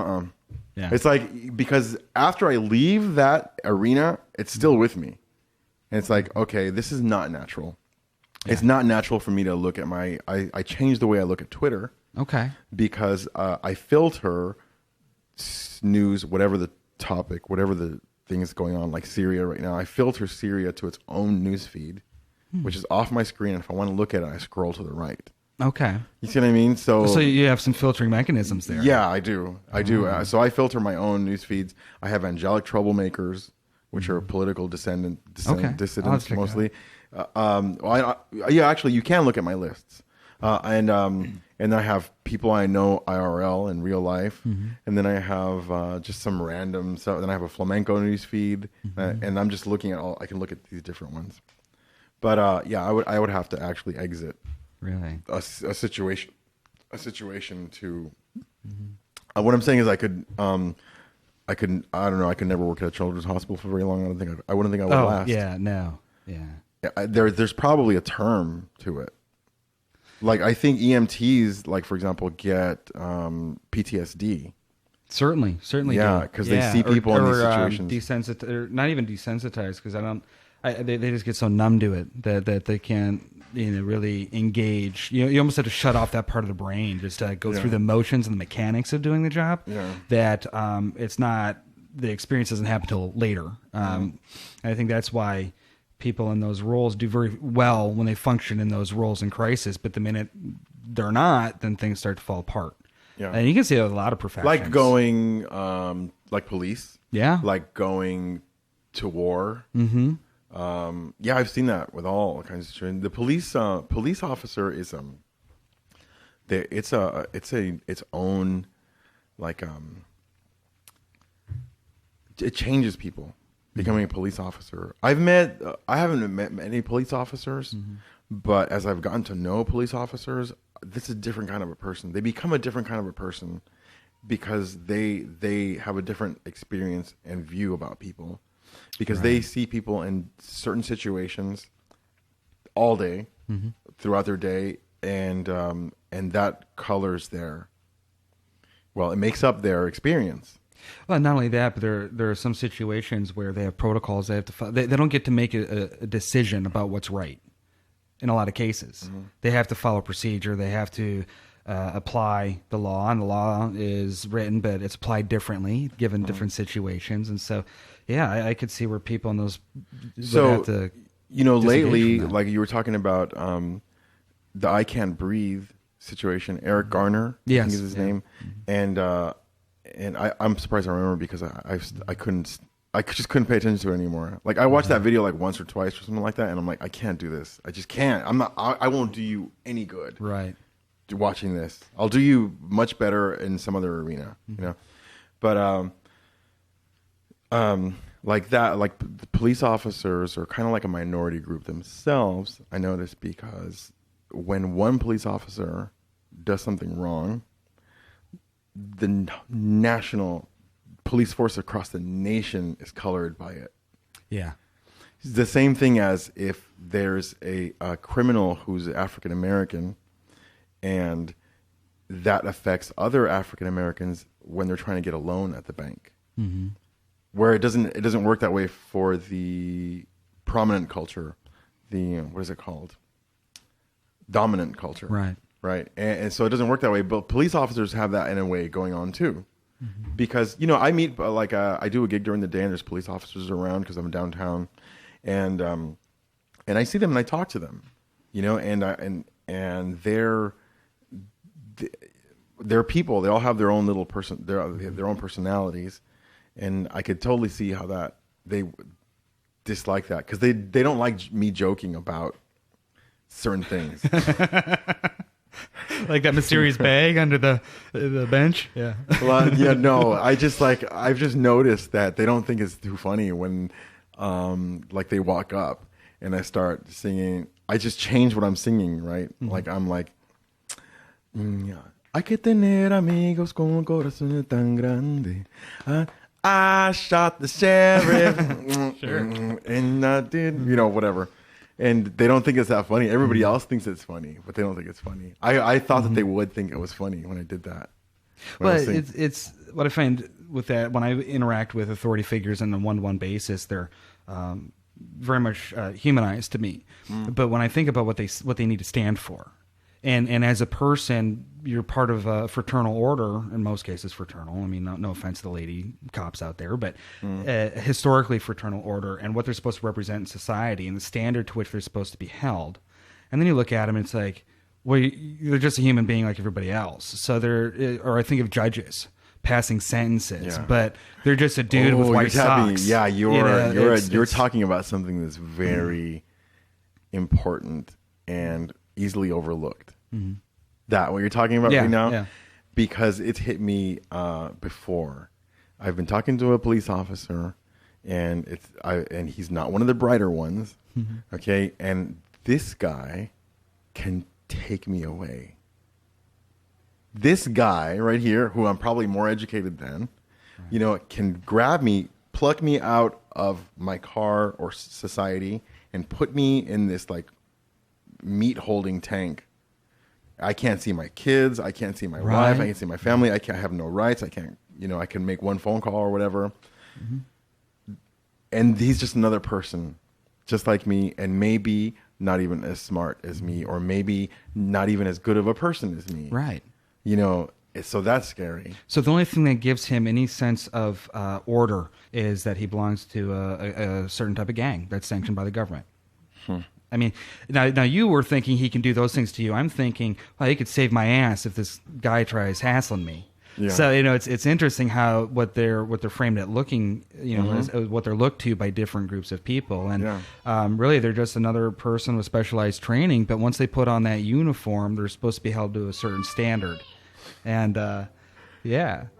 Yeah. It's like, because after I leave that arena, it's still with me. And it's like, okay, this is not natural. Yeah. It's not natural for me to look at I changed the way I look at Twitter.
Okay.
Because I filter news, whatever the topic, whatever the thing is going on, like Syria right now. I filter Syria to its own news feed, which is off my screen. And if I want to look at it, I scroll to the right.
Okay.
You see what I mean? So
you have some filtering mechanisms there.
Yeah, I do. So I filter my own news feeds. I have angelic troublemakers, which are political dissidents mostly. Actually, you can look at my lists. And I have people I know IRL in real life. Mm-hmm. And then I have just some random stuff. Then I have a flamenco news feed. And I'm just looking at I can look at these different ones. But I would have to actually exit.
Really?
A situation to. What I'm saying is I could I don't know. I could never work at a children's hospital for very long. I wouldn't think I would last.
Yeah, no, yeah.
There's probably a term to it. Like I think EMTs, like for example, get PTSD.
Certainly.
Yeah, because they see people in these situations.
Or not even desensitized, because they just get so numb to it that they can't really engage. You almost have to shut off that part of the brain just to go through the motions and the mechanics of doing the job.
Yeah.
That it's not, the experience doesn't happen till later. And I think that's why people in those roles do very well when they function in those roles in crisis. But the minute they're not, then things start to fall apart.
Yeah.
And you can see that with a lot of professions.
Like going, like police.
Yeah.
Like going to war.
Mm-hmm.
Yeah, I've seen that with all kinds of situations. The police officer is its own, like it changes people. Becoming a police officer, I haven't met many police officers, but as I've gotten to know police officers, this is a different kind of a person. They become a different kind of a person because they have a different experience and view about people, because they see people in certain situations all day, throughout their day, and that colors it makes up their experience.
Well, not only that, but there are some situations where they have protocols they have to follow. They don't get to make a decision about what's right in a lot of cases. They have to follow procedure. They have to apply the law, and the law is written, but it's applied differently given different situations. And so, yeah, I could see where people in those would have to
lately, like you were talking about the I Can't Breathe situation, Eric Garner, I think is his name, and I'm surprised I remember, because I just couldn't pay attention to it anymore. Like I watched that video like once or twice or something like that, and I'm like, I can't do this. I just can't. I won't do you any good.
Right.
Watching this, I'll do you much better in some other arena, But like that, like the police officers are kind of like a minority group themselves. I noticed, because when one police officer does something wrong, the national police force across the nation is colored by it.
Yeah.
It's the same thing as if there's a criminal who's African American, and that affects other African Americans when they're trying to get a loan at the bank. Mm-hmm. Where it doesn't work that way for the prominent culture, the what is it called? Dominant culture.
Right.
Right. And so it doesn't work that way. But police officers have that in a way going on too. Mm-hmm. Because, I meet, I do a gig during the day, and there's police officers around because I'm downtown. And I see them and I talk to them, and they're people. They all have their own little their own personalities. And I could totally see how that they dislike that, because they don't like me joking about certain things.
Like that mysterious bag under the bench. Yeah.
Well, yeah, no. I've just noticed that they don't think it's too funny when, like they walk up and I start singing. I just change what I'm singing, right? Mm-hmm. Like I'm like, hay que tener amigos con un corazón tan grande. I shot the sheriff.
Sure.
And I did, whatever. And they don't think it's that funny. Everybody else thinks it's funny, but they don't think it's funny. I thought that they would think it was funny when I did that.
Well, it's what I find with that when I interact with authority figures on a one-to-one basis, they're very much humanized to me. But when I think about what they need to stand for, and as a person, you're part of a fraternal order, in most cases fraternal. I mean, no offense to the lady cops out there, but historically fraternal order, and what they're supposed to represent in society and the standard to which they're supposed to be held. And then you look at them and it's like, well, they're just a human being like everybody else. So or I think of judges passing sentences, but they're just a dude with white socks.
Yeah, you're talking about something that's very important and easily overlooked. Mm-hmm. That what you're talking about right now, because it's hit me before. I've been talking to a police officer, and he's not one of the brighter ones. Mm-hmm. Okay, and this guy can take me away. This guy right here, who I'm probably more educated than, can grab me, pluck me out of my car or society, and put me in this like meat holding tank I can't see my kids. I can't see my wife. I can't see my family. I can't have no rights. I can't, I can make one phone call or whatever. And he's just another person, just like me, and maybe not even as smart as me, or maybe not even as good of a person as me.
Right.
So that's scary.
So the only thing that gives him any sense of order is that he belongs to a certain type of gang that's sanctioned by the government. I mean, now you were thinking he can do those things to you. I'm thinking, well, he could save my ass if this guy tries hassling me. Yeah. So it's interesting how what they're framed at looking, is what they're looked to by different groups of people, and really they're just another person with specialized training. But once they put on that uniform, they're supposed to be held to a certain standard. And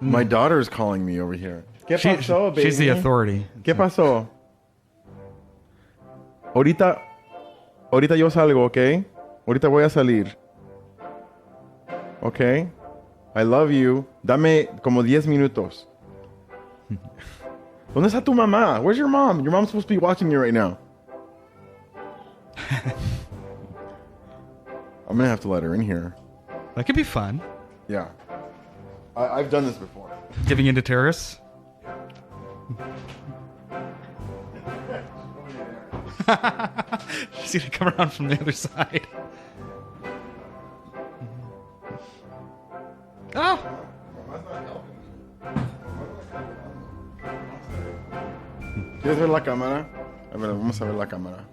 my daughter is calling me over here. ¿Qué pasó, baby?
She's the authority.
¿Qué pasó? Ahorita yo salgo, ¿ok? Ahorita voy a salir. ¿Ok? I love you. Dame como 10 minutos. ¿Dónde está tu mamá? Where's your mom? Your mom's supposed to be watching you right now. I'm going to have to let her in here.
That could be fun.
Yeah. I've done this before.
Giving in to terrorists? She's going to come around from the other side. Oh!
¿Quieres ver la cámara? A ver, vamos a ver la cámara.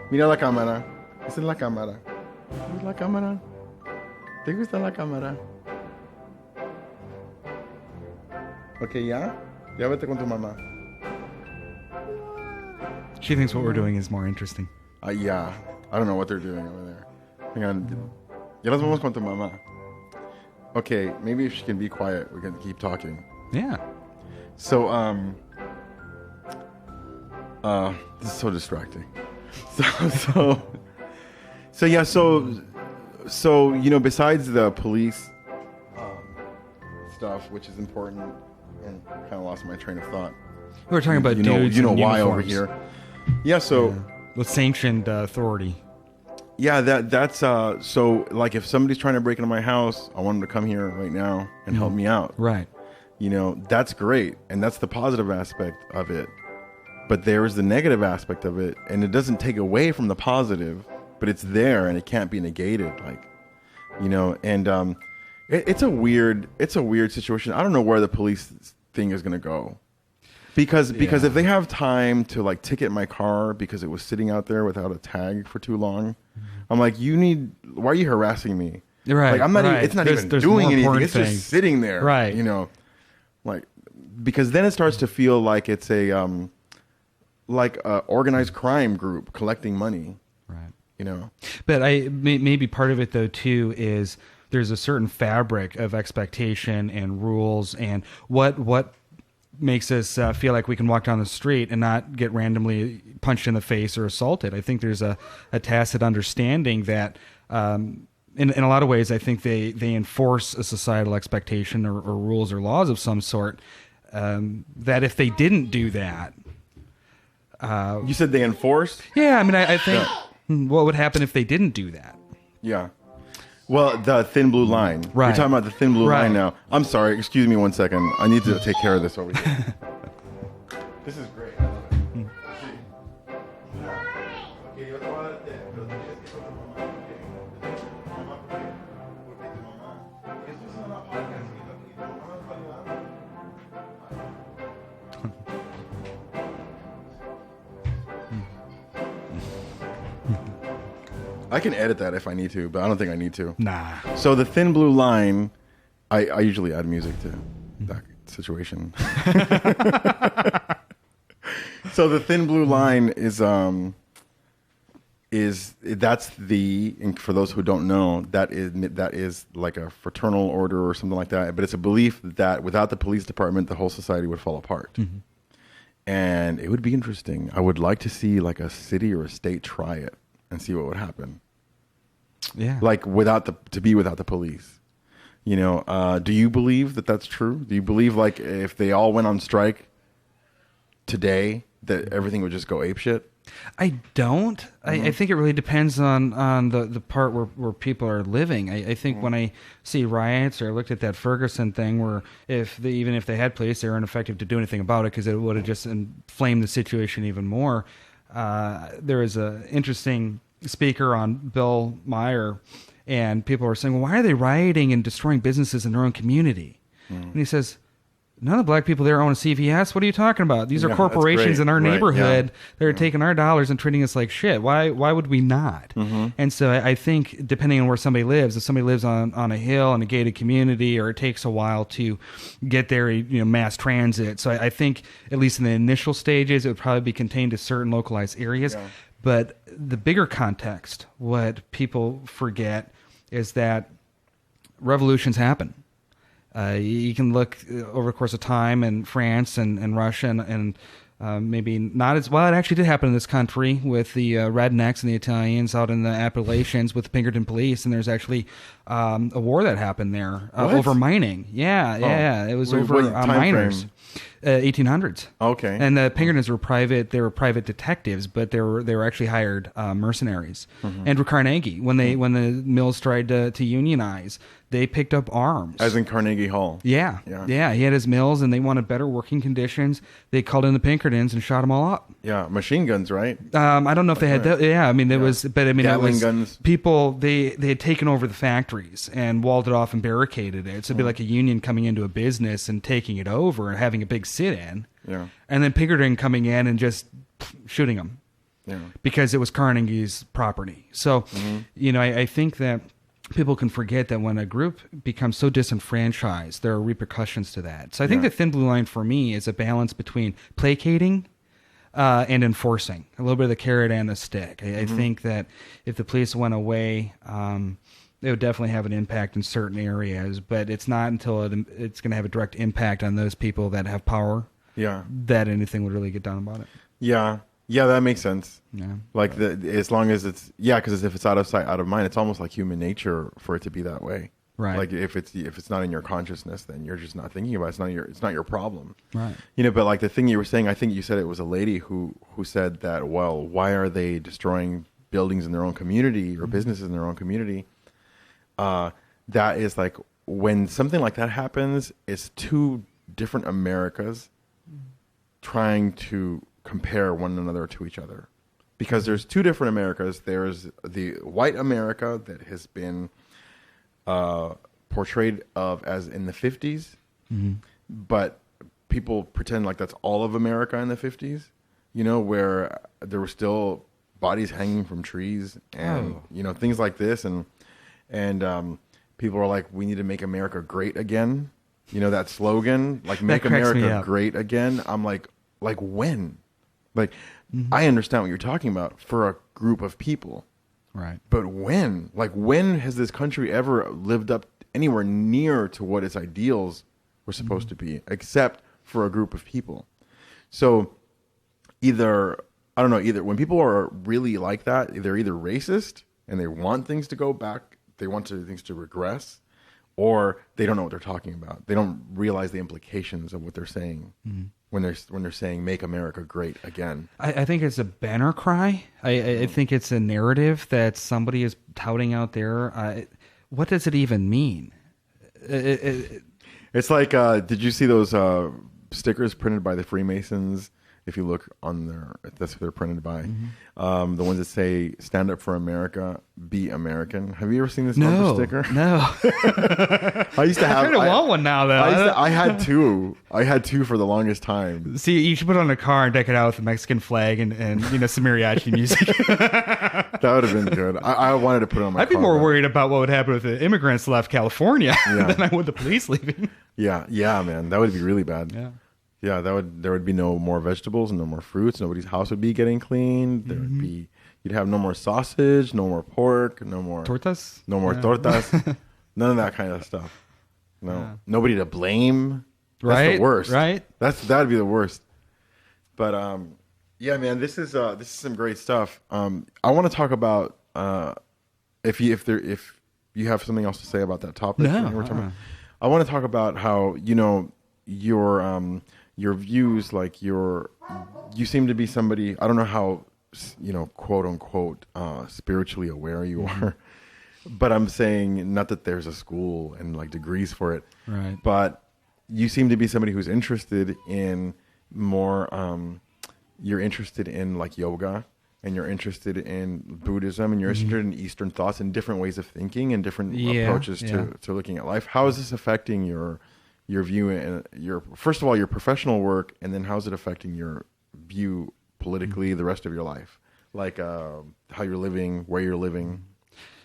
Mira la cámara. Esa es la cámara. ¿Ves la cámara? ¿Te gusta la cámara? Ok, ¿ya? Ya vete con tu mamá.
She thinks what we're doing is more interesting.
Yeah. I don't know what they're doing over there. Hang on. Ya las vamos con tu mamá. Okay, maybe if she can be quiet, we can keep talking.
Yeah.
So, this is so distracting. So besides the police stuff, which is important, and kind of lost my train of thought.
We were talking about dudes in
why
uniforms.
over here. Yeah, so
with sanctioned authority.
Yeah, that's so like if somebody's trying to break into my house, I want them to come here right now and help me out.
Right.
That's great, and that's the positive aspect of it. But there is the negative aspect of it, and it doesn't take away from the positive, but it's there and it can't be negated, and it's a weird situation. I don't know where the police thing is going to go. Because if they have time to like ticket my car because it was sitting out there without a tag for too long, I'm like, why are you harassing me?
Right.
Like I'm not even, it's not even doing anything. It's
things.
Just sitting there.
Right.
Like because then it starts to feel like it's a organized crime group collecting money.
Right. But maybe part of it though too is there's a certain fabric of expectation and rules and what makes us feel like we can walk down the street and not get randomly punched in the face or assaulted. I think there's a tacit understanding that in a lot of ways, I think they enforce a societal expectation or rules or laws of some sort that if they didn't do that...
you said they enforce?
Yeah, I mean, I think what would happen if they didn't do that?
Yeah. Well, the thin blue line.
Right.
You're talking about the thin blue line now. I'm sorry. Excuse me one second. I need to take care of this over here. This is great. I can edit that if I need to, but I don't think I need to.
Nah.
So the thin blue line, I usually add music to that situation. So the thin blue line is that's the, and for those who don't know, that is like a fraternal order or something like that. But it's a belief that without the police department, the whole society would fall apart. Mm-hmm. And it would be interesting. I would like to see like a city or a state try it and see what would happen.
Yeah.
Like without the police. Do you believe that that's true? Do you believe like if they all went on strike today that everything would just go apeshit?
I don't. I think it really depends on the part where people are living. I think when I see riots, or I looked at that Ferguson thing, where even if they had police, they were ineffective to do anything about it because it would have just inflamed the situation even more. There was an interesting speaker on Bill Maher, and people were saying, well, why are they rioting and destroying businesses in their own community? And he says, none of the black people there own a CVS. What are you talking about? These are corporations in our neighborhood that are taking our dollars and treating us like shit. Why would we not? And so I think depending on where somebody lives, if somebody lives on a hill in a gated community, or it takes a while to get there, mass transit. So I think at least in the initial stages, it would probably be contained to certain localized areas. Yeah. But the bigger context, what people forget is that revolutions happen. You can look over the course of time in France and Russia and maybe not as well. It actually did happen in this country with the rednecks and the Italians out in the Appalachians with the Pinkerton police. And there's actually a war that happened there over mining. Yeah. It was over miners. 1800s.
Okay.
And the Pinkertons were private. They were private detectives, but they were actually hired mercenaries. Andrew Carnegie, when the mills tried to unionize, they picked up arms.
As in Carnegie Hall.
Yeah. He had his mills, and they wanted better working conditions. They called in the Pinkertons and shot them all up.
Yeah, machine guns, right?
I don't know if they had that. Yeah, I mean, it was, but I mean,
Gatling
it was
guns.
People. They had taken over the factories and walled it off and barricaded it. So it'd be like a union coming into a business and taking it over and having a big sit-in.
Yeah.
And then Pinkerton coming in and just shooting them.
Yeah. Because
it was Carnegie's property. So, I think that people can forget that when a group becomes so disenfranchised, there are repercussions to that. So I think the thin blue line for me is a balance between placating and enforcing, a little bit of the carrot and the stick. I think that if the police went away, it would definitely have an impact in certain areas, but it's not until it's going to have a direct impact on those people that have power that anything would really get done about it.
Yeah, that makes sense.
Yeah.
Like as long as it's because if it's out of sight, out of mind, it's almost like human nature for it to be that way.
Right.
Like if it's not in your consciousness, then you're just not thinking about it. It's not your problem.
Right.
But like the thing you were saying, I think you said it was a lady who said that, well, why are they destroying buildings in their own community or businesses in their own community? That is like when something like that happens, it's two different Americas trying to compare one another to each other, because there's two different Americas. There's the white America that has been portrayed as in the 50s, but people pretend like that's all of America in the 50s, where there were still bodies hanging from trees and things like this, and people are like, we need to make America great again, that slogan, like make America great again. I'm like when? Like, I understand what you're talking about for a group of people.
Right.
But when? Like, when has this country ever lived up anywhere near to what its ideals were supposed to be, except for a group of people? So either when people are really like that, they're either racist and they want things to go back, they want things to regress, or they don't know what they're talking about. They don't realize the implications of what they're saying. When they're saying make America great again.
I think it's a banner cry. I think it's a narrative that somebody is touting out there. What does it even mean?
It's like, did you see those stickers printed by the Freemasons? If you look on that's what they're printed by. The ones that say "Stand up for America, be American." Have you ever seen this bumper sticker?
No.
I used to have.
I kind of want one now, though.
I had two. I had two for the longest time.
See, you should put it on a car and deck it out with the Mexican flag and some mariachi music.
That would have been good. I wanted to put it on my car.
I'd be more worried about what would happen if the immigrants left California than I would the police leaving.
Yeah, man, that would be really bad.
Yeah.
Yeah, there would be no more vegetables, no more fruits. Nobody's house would be getting cleaned. You'd have no more sausage, no more pork, no more
tortas,
tortas, none of that kind of stuff. No, nobody to blame. That's the worst.
Right.
That'd be the worst. But yeah, man, this is some great stuff. I want to talk about if you have something else to say about that topic.
No,
I want to talk about how your views, like your you seem to be somebody, I don't know how, quote unquote, spiritually aware you are, but I'm saying not that there's a school and like degrees for it,
right?
But you seem to be somebody who's interested in more, you're interested in like yoga, and you're interested in Buddhism, and you're interested in Eastern thoughts and different ways of thinking and different approaches to looking at life. How is this affecting your view and first of all, your professional work, and then how is it affecting your view politically the rest of your life? Like how you're living, where you're living.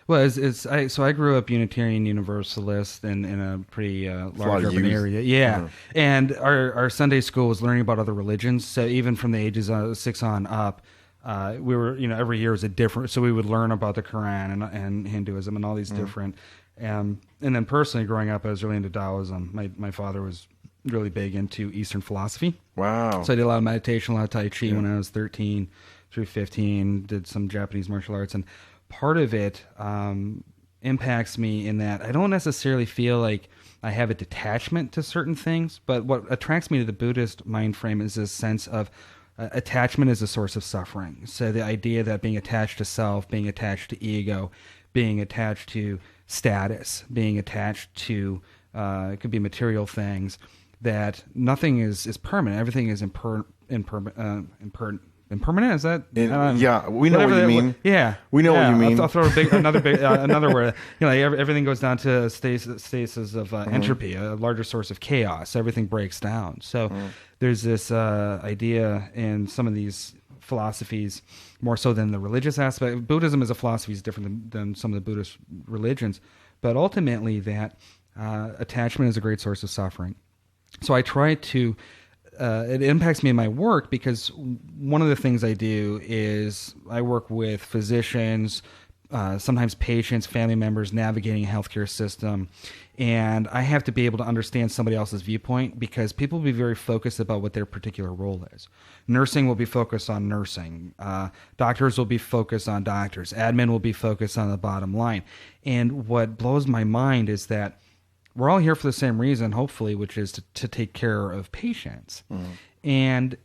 Well, so I grew up Unitarian Universalist in a pretty large urban area. Yeah. And our Sunday school was learning about other religions. So even from the ages of 6 on up, we were, every year was a different, so we would learn about the Quran and Hinduism and all these different, and then personally growing up, I was really into Taoism. My father was really big into Eastern philosophy.
Wow.
So I did a lot of meditation, a lot of Tai Chi when I was 13 through 15, did some Japanese martial arts, and part of it impacts me in that I don't necessarily feel like I have a detachment to certain things, but what attracts me to the Buddhist mind frame is this sense of attachment is a source of suffering. So the idea that being attached to self, being attached to ego, being attached to status, being attached to it could be material things, that nothing is permanent. Everything is impermanent. Is that?
Yeah, we know what you mean.
Yeah,
we know what you mean.
I'll throw another word. Like everything goes down to stasis of entropy, a larger source of chaos. Everything breaks down. So there's this idea in some of these philosophies, more so than the religious aspect. Buddhism as a philosophy is different than some of the Buddhist religions, but ultimately that attachment is a great source of suffering. So I try to. It impacts me in my work because one of the things I do is I work with physicians, sometimes patients, family members navigating a healthcare system, and I have to be able to understand somebody else's viewpoint because people will be very focused about what their particular role is. Nursing will be focused on nursing. Doctors will be focused on doctors. Admin will be focused on the bottom line. And what blows my mind is that we're all here for the same reason, hopefully, which is to take care of patients. And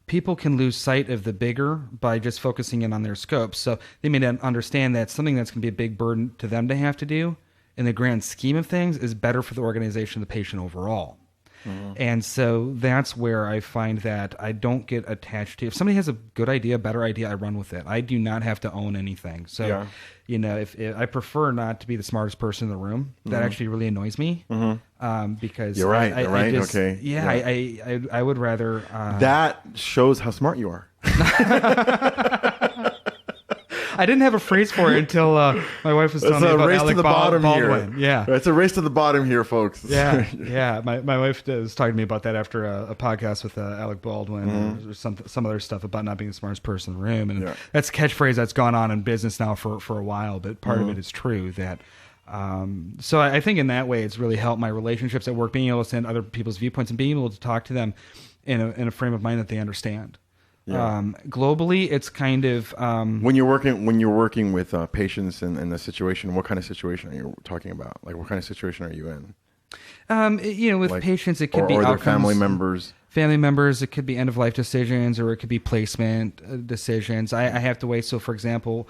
people can lose sight of the bigger by just focusing in on their scope. So they may not understand that something that's going to be a big burden to them to have to do in the grand scheme of things is better for the organization, the patient overall. And so that's where I find that I don't get attached to. If somebody has a good idea, a better idea, I run with it. I do not have to own anything. So, if I prefer not to be the smartest person in the room. That actually really annoys me. Because
you're right.
I just,
okay.
Yeah. I would rather.
That shows how smart you are.
I didn't have a phrase for it until my wife was telling me about Alec Baldwin.
Here.
Yeah,
it's a race to the bottom here, folks.
Yeah. My wife was talking to me about that after a podcast with Alec Baldwin or some other stuff about not being the smartest person in the room, and that's a catchphrase that's gone on in business now for a while. But part of it is true that. So I think in that way, it's really helped my relationships at work, being able to understand other people's viewpoints and being able to talk to them in a frame of mind that they understand. Globally, it's kind of
when you're working with patients in the situation. What kind of situation are you talking about? Like, what kind of situation are you in?
With patients, it could be
or their
outcomes,
family members.
Family members, it could be end of life decisions, or it could be placement decisions. I have to wait. So, for example,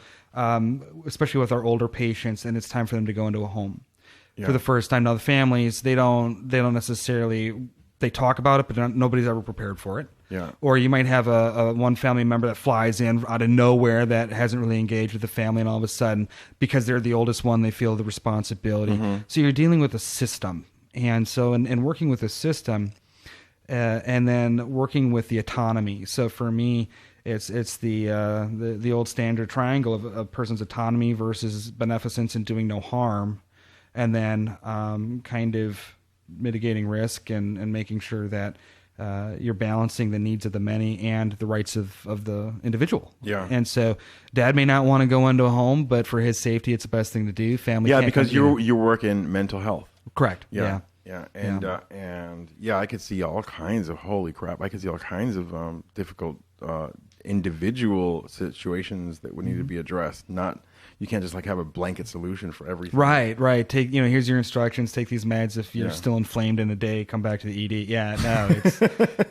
especially with our older patients, and it's time for them to go into a home for the first time. Now, the families they don't necessarily. They talk about it, but nobody's ever prepared for it.
Yeah. Or
you might have a one family member that flies in out of nowhere that hasn't really engaged with the family, and all of a sudden, because they're the oldest one, they feel the responsibility. So you're dealing with a system. And so in working with a system, and then working with the autonomy. So for me, it's the old standard triangle of a person's autonomy versus beneficence and doing no harm, and then kind of mitigating risk and making sure that you're balancing the needs of the many and the rights of the individual.
Yeah.
And so dad may not want to go into a home, but for his safety, it's the best thing to do. Family.
Yeah, because you work in mental health.
Correct.
Yeah. And I could see all kinds of, holy crap, I could see all kinds of difficult individual situations that would need to be addressed. Not, you can't just like have a blanket solution for everything.
Right. Take, here's your instructions. Take these meds. If you're still inflamed in a day, come back to the ED. Yeah, no,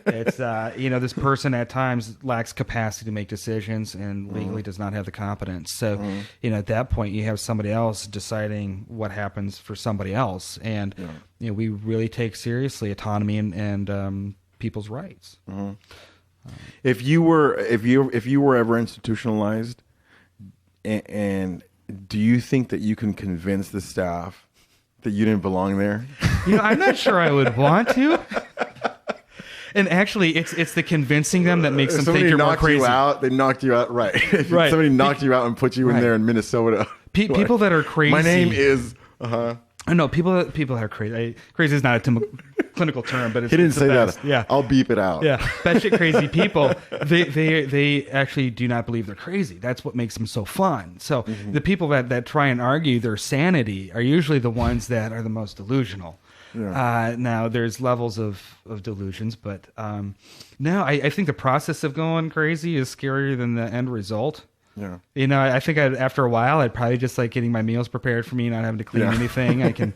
it's this person at times lacks capacity to make decisions and legally does not have the competence. So, at that point, you have somebody else deciding what happens for somebody else, and we really take seriously autonomy and people's rights.
If you were ever institutionalized, and do you think that you can convince the staff that you didn't belong there?
I'm not sure I would want to. And actually, it's the convincing them that makes them think you're more crazy.
They knocked you out, right? If somebody knocked you out and put you in there in Minnesota.
People that are crazy.
My name is.
I know people that are crazy. Crazy is not a clinical term, but
he didn't say
best.
that.
Yeah,
I'll beep it out.
Yeah, batshit crazy people. They actually do not believe they're crazy. That's what makes them so fun. So the people that try and argue their sanity are usually the ones that are the most delusional. Yeah. Now there's levels of delusions, but no, I think the process of going crazy is scarier than the end result.
Yeah.
I think after a while, I'd probably just like getting my meals prepared for me, not having to clean anything. I can,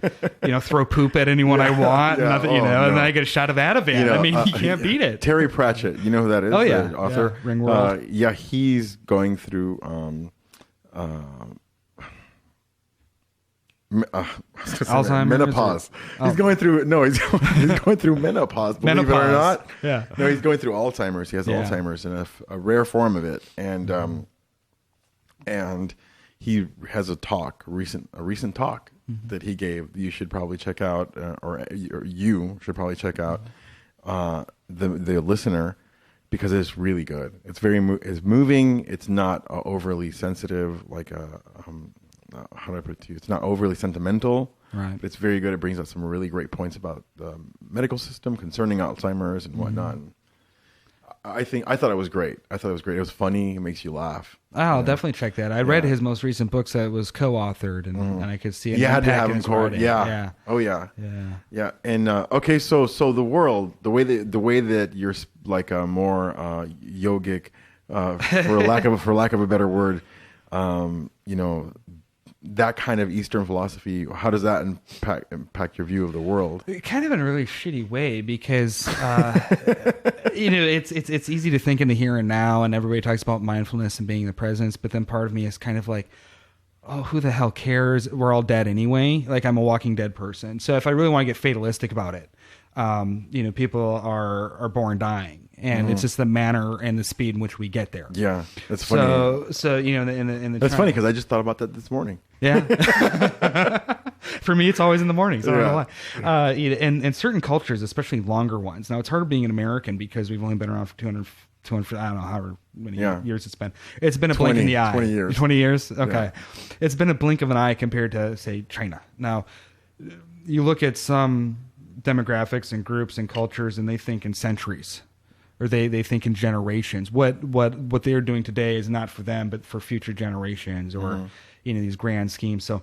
throw poop at anyone I want, and then I get a shot of Ativan. You can't beat it.
Terry Pratchett, you know who that is?
Oh, yeah.
The author?
Yeah. Ringworld.
He's going through,
Alzheimer's,
menopause. He's going through he's going through menopause. Believe it or not, no, he's going through Alzheimer's. He has Alzheimer's and a rare form of it, and he has a recent talk that he gave. You should probably check out, or you should probably check out the listener, because it's really good. It's very it's moving. It's not overly sensitive, like how do I put it to you? It's not overly sentimental.
Right.
It's very good. It brings up some really great points about the medical system concerning Alzheimer's and whatnot. And I thought it was great. It was funny. It makes you laugh.
I'll definitely check that. I read his most recent books that was co-authored, and I could see it.
You had to have him
co-authored.
Yeah. Oh yeah. Yeah. And okay, so the world, the way that you're like a more yogic, for lack of a better word, that kind of Eastern philosophy, how does that impact your view of the world?
Kind of in a really shitty way, because it's easy to think in the here and now, and everybody talks about mindfulness and being in the presence, but then part of me is kind of like, oh, who the hell cares? We're all dead anyway. Like, I'm a Walking Dead person. So if I really want to get fatalistic about it, people are born dying. And it's just the manner and the speed in which we get there.
Yeah, that's funny.
So in the
that's funny, because I just thought about that this morning.
Yeah. For me, it's always in the morning. So I don't know why. And certain cultures, especially longer ones. Now, it's harder being an American because we've only been around for 200 I don't know how many years it's been. It's been a blink in the eye.
20 years.
20 years? Okay. Yeah. It's been a blink of an eye compared to, say, China. Now, you look at some demographics and groups and cultures, and they think in centuries. Or they think in generations. What they're doing today is not for them, but for future generations, or these grand schemes. So,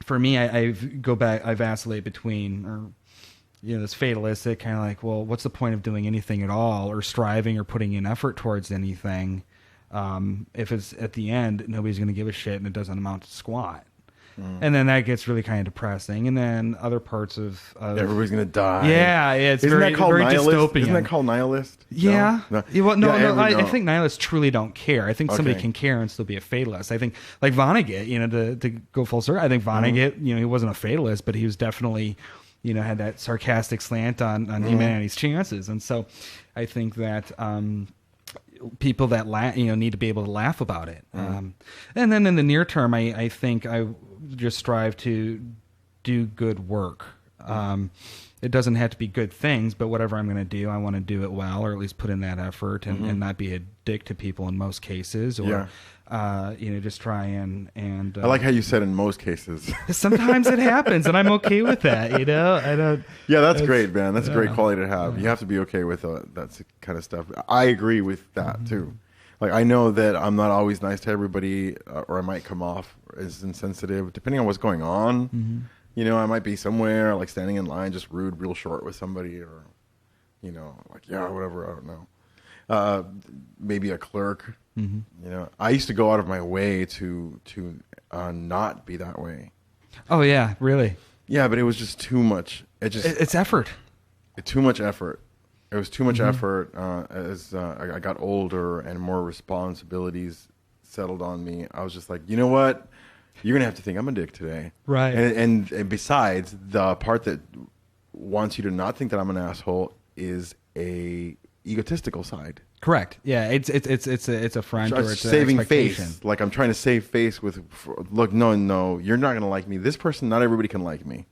for me, I vacillate between, this fatalistic kind of like, well, what's the point of doing anything at all, or striving, or putting in effort towards anything, if it's at the end nobody's going to give a shit and it doesn't amount to squat. And then that gets really kind of depressing. And then other parts of
everybody's gonna die.
Yeah, it's very dystopian.
Isn't that called nihilist?
Yeah. No. I
no.
think nihilists truly don't care. I think somebody can care and still be a fatalist. I think, like Vonnegut, to go full circle, I think Vonnegut, he wasn't a fatalist, but he was definitely, had that sarcastic slant on humanity's chances. And so I think that people that need to be able to laugh about it. And then in the near term, I think I just strive to do good work. It doesn't have to be good things, but whatever I'm going to do, I want to do it well, or at least put in that effort, and not be a dick to people in most cases, or just try and I
like how you said in most cases.
Sometimes it happens, and I'm okay with that. I don't.
Yeah, that's great, man. That's a great quality to have. You have to be okay with that kind of stuff. I agree with that too. Like, I know that I'm not always nice to everybody, or I might come off as insensitive, depending on what's going on. I might be somewhere, like standing in line, just rude, real short with somebody, or, whatever, I don't know. maybe a clerk.
Mm-hmm.
You know, I used to go out of my way to not be that way.
Oh yeah, really.
Yeah, but it was just too much.
It's effort.
Too much effort. It was too much
Mm-hmm.
effort as I got older and more responsibilities settled on me. I was just like, you know what? You're going to have to think I'm a dick today.
Right.
And besides, the part that wants you to not think that I'm an asshole is a egotistical side.
Correct. Yeah, it's a front or it's
saving
an expectation.
face. Like I'm trying to save face with, look, no, you're not going to like me. This person, not everybody can like me.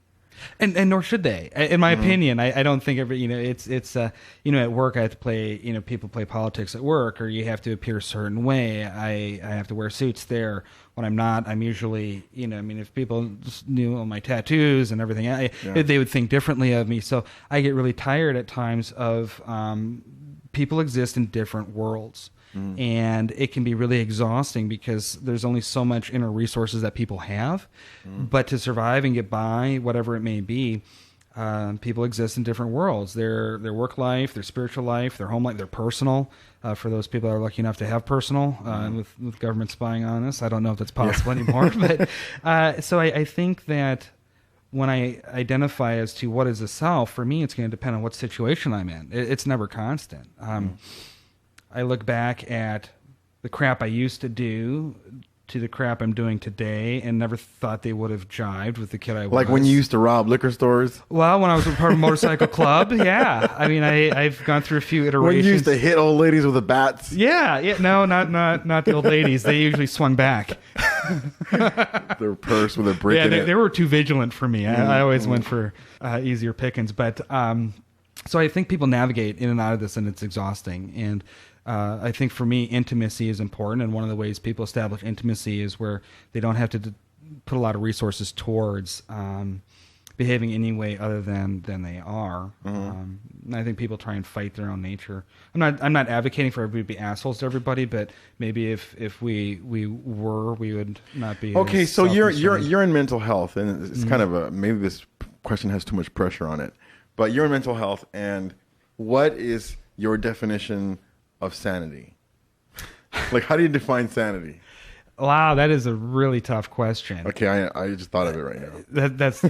And nor should they. In my opinion, I don't think it's at work I have to play, people play politics at work, or you have to appear a certain way. I have to wear suits there. When I'm not, I'm usually, if people just knew all my tattoos and everything, they would think differently of me. So I get really tired at times of people exist in different worlds. And it can be really exhausting because there's only so much inner resources that people have. But to survive and get by, whatever it may be, people exist in different worlds. Their work life, their spiritual life, their home life, their personal. For those people that are lucky enough to have personal, with government spying on us, I don't know if that's possible anymore. But so I think that when I identify as to what is the self, for me, it's going to depend on what situation I'm in. It's never constant. I look back at the crap I used to do to the crap I'm doing today and never thought they would have jived with the kid I was.
Like when you used to rob liquor stores?
Well, when I was a part of a motorcycle club, yeah. I mean, I've ggone through a few iterations.
When you used to hit old ladies with the bats?
Yeah. No, not the old ladies. They usually swung back.
Their purse with a brick in it.
They were too vigilant for me. I always went for easier pickings. But so I think people navigate in and out of this, and it's exhausting. And I think for me, intimacy is important, and one of the ways people establish intimacy is where they don't have to put a lot of resources towards behaving any way other than they are. And I think people try and fight their own nature. I'm not advocating for everybody to be assholes to everybody, but maybe if we were, we would not be.
Okay, so you're in mental health, and it's kind of maybe this question has too much pressure on it, but you're in mental health, and what is your definition of sanity? Like, how do you define sanity?
Wow, that is a really tough question.
Okay, I just thought of it right now.
That's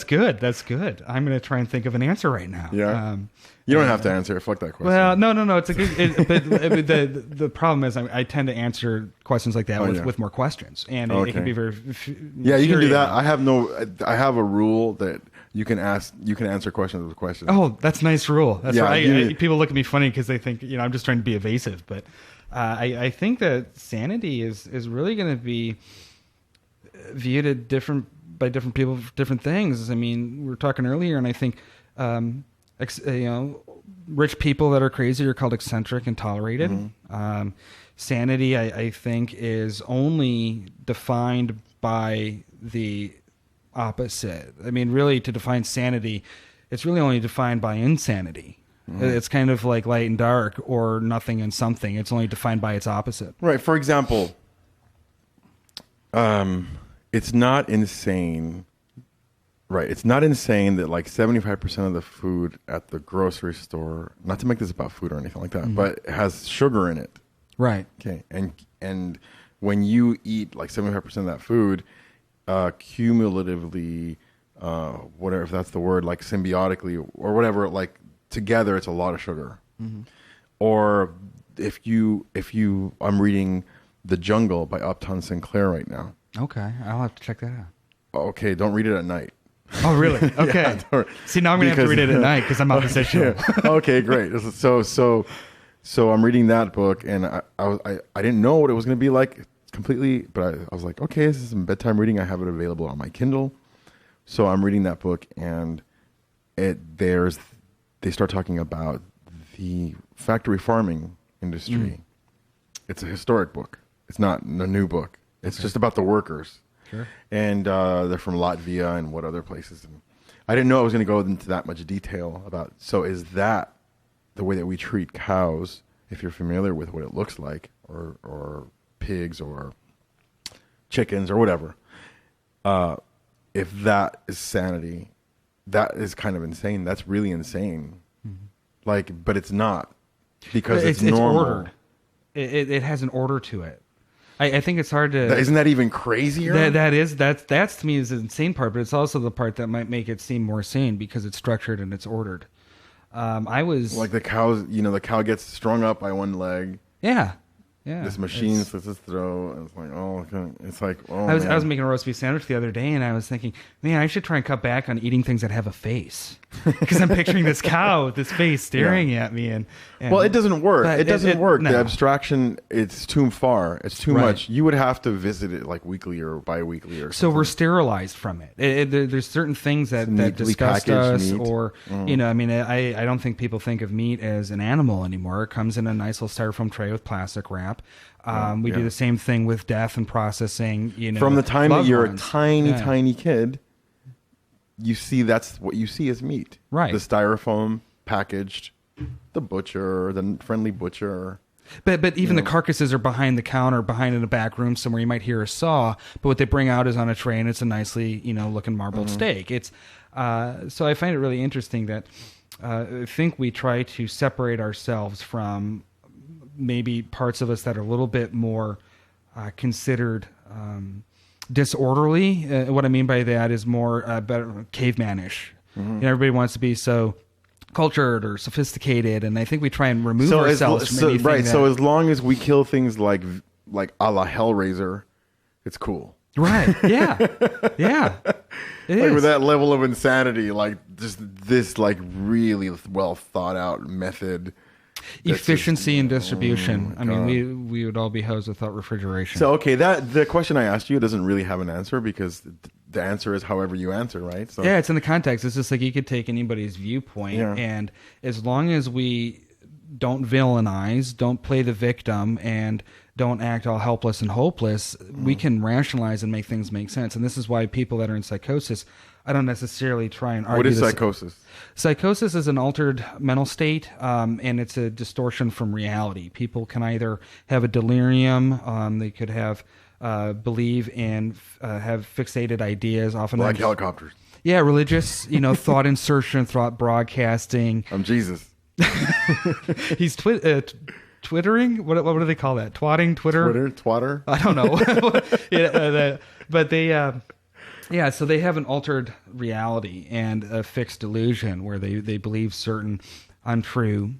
good. That's good. I'm going to try and think of an answer right now.
Yeah. You don't have to answer it. Fuck that question.
Well, no. It's a good. But the problem is I tend to answer questions like that with more questions, and it can be very.
Yeah, you can do that. I have a rule that you can answer questions with questions.
Oh, that's a nice rule. That's right.
Yeah.
People look at me funny because they think I'm just trying to be evasive, but I think that sanity is really going to be viewed by different people for different things. I mean, we were talking earlier, and I think rich people that are crazy are called eccentric and tolerated. Sanity, I think, is only defined by the opposite. I mean, really, to define sanity, it's really only defined by insanity. It's kind of like light and dark, or nothing and something. It's only defined by its opposite.
Right. For example, it's not insane. Right. It's not insane that like 75% of the food at the grocery store, not to make this about food or anything like that, but it has sugar in it.
Right.
Okay. And when you eat like 75% of that food, cumulatively, whatever, if that's the word, like symbiotically or whatever, like together, it's a lot of sugar. Or if you, I'm reading The Jungle by Upton Sinclair right now.
Okay. I'll have to check that out.
Okay. Don't read it at night.
Oh, really? Okay. See, now I'm going to have to read it at night because I'm oppositional.
Okay, great. So I'm reading that book, and I didn't know what it was going to be like completely, but I was like, okay, this is some bedtime reading. I have it available on my Kindle. So I'm reading that book, and they start talking about the factory farming industry. It's a historic book. It's not a new book. It's just about the workers.
Sure.
And they're from Latvia and what other places. And I didn't know I was going to go into that much detail about. So is that the way that we treat cows, if you're familiar with what it looks like, or pigs or chickens or whatever? If that is sanity, that is kind of insane. That's really insane. Like, but it's not. because it's normal.
ordered. It has an order to it. I think it's hard to.
Isn't that even crazier?
That's to me is the insane part, but it's also the part that might make it seem more sane because it's structured and it's ordered. I was
like the cows. The cow gets strung up by one leg.
Yeah.
This machine slits its throat. And it's like,
I was making a roast beef sandwich the other day, and I was thinking, man, I should try and cut back on eating things that have a face, because I'm picturing this cow with this face staring at me. And
well, it doesn't work. It doesn't work.
No.
The abstraction, it's too far. It's too much. You would have to visit it like weekly or bi-weekly or something.
So we're sterilized from it. There's certain things that disgust us, meat. Or I don't think people think of meat as an animal anymore. It comes in a nice little styrofoam tray with plastic wrap. We do the same thing with death and processing. From the time that you're a tiny kid, you see that's what you see as meat. Right.
The styrofoam packaged, the butcher, the friendly butcher.
But even the carcasses are behind the counter, behind in a back room somewhere. You might hear a saw, but what they bring out is on a tray, and it's a nicely looking marbled steak. It's so I find it really interesting that I think we try to separate ourselves from maybe parts of us that are a little bit more considered disorderly. What I mean by that is more better cavemanish. Everybody wants to be so cultured or sophisticated, and I think we try and remove ourselves from anything. Right.
So as long as we kill things like a la Hellraiser, it's cool.
Right. Yeah. Yeah. It is.
With that level of insanity, just this really well thought out method.
Efficiency and distribution. We would all be hosed without refrigeration.
So the question I asked you doesn't really have an answer, because the answer is however you answer, right? So
yeah, it's in the context. It's just like you could take anybody's viewpoint, and as long as we don't villainize, don't play the victim, and don't act all helpless and hopeless, we can rationalize and make things make sense. And this is why people that are in psychosis, I don't necessarily try and argue.
What is psychosis?
Psychosis is an altered mental state, and it's a distortion from reality. People can either have a delirium, they could have believe and have fixated ideas, often
like helicopters.
Yeah, religious, thought insertion, thought broadcasting.
I'm Jesus.
He's twittering. What do they call that? Twatting,
twatter.
I don't know. But they. Yeah, so they have an altered reality and a fixed delusion where they believe certain untrue.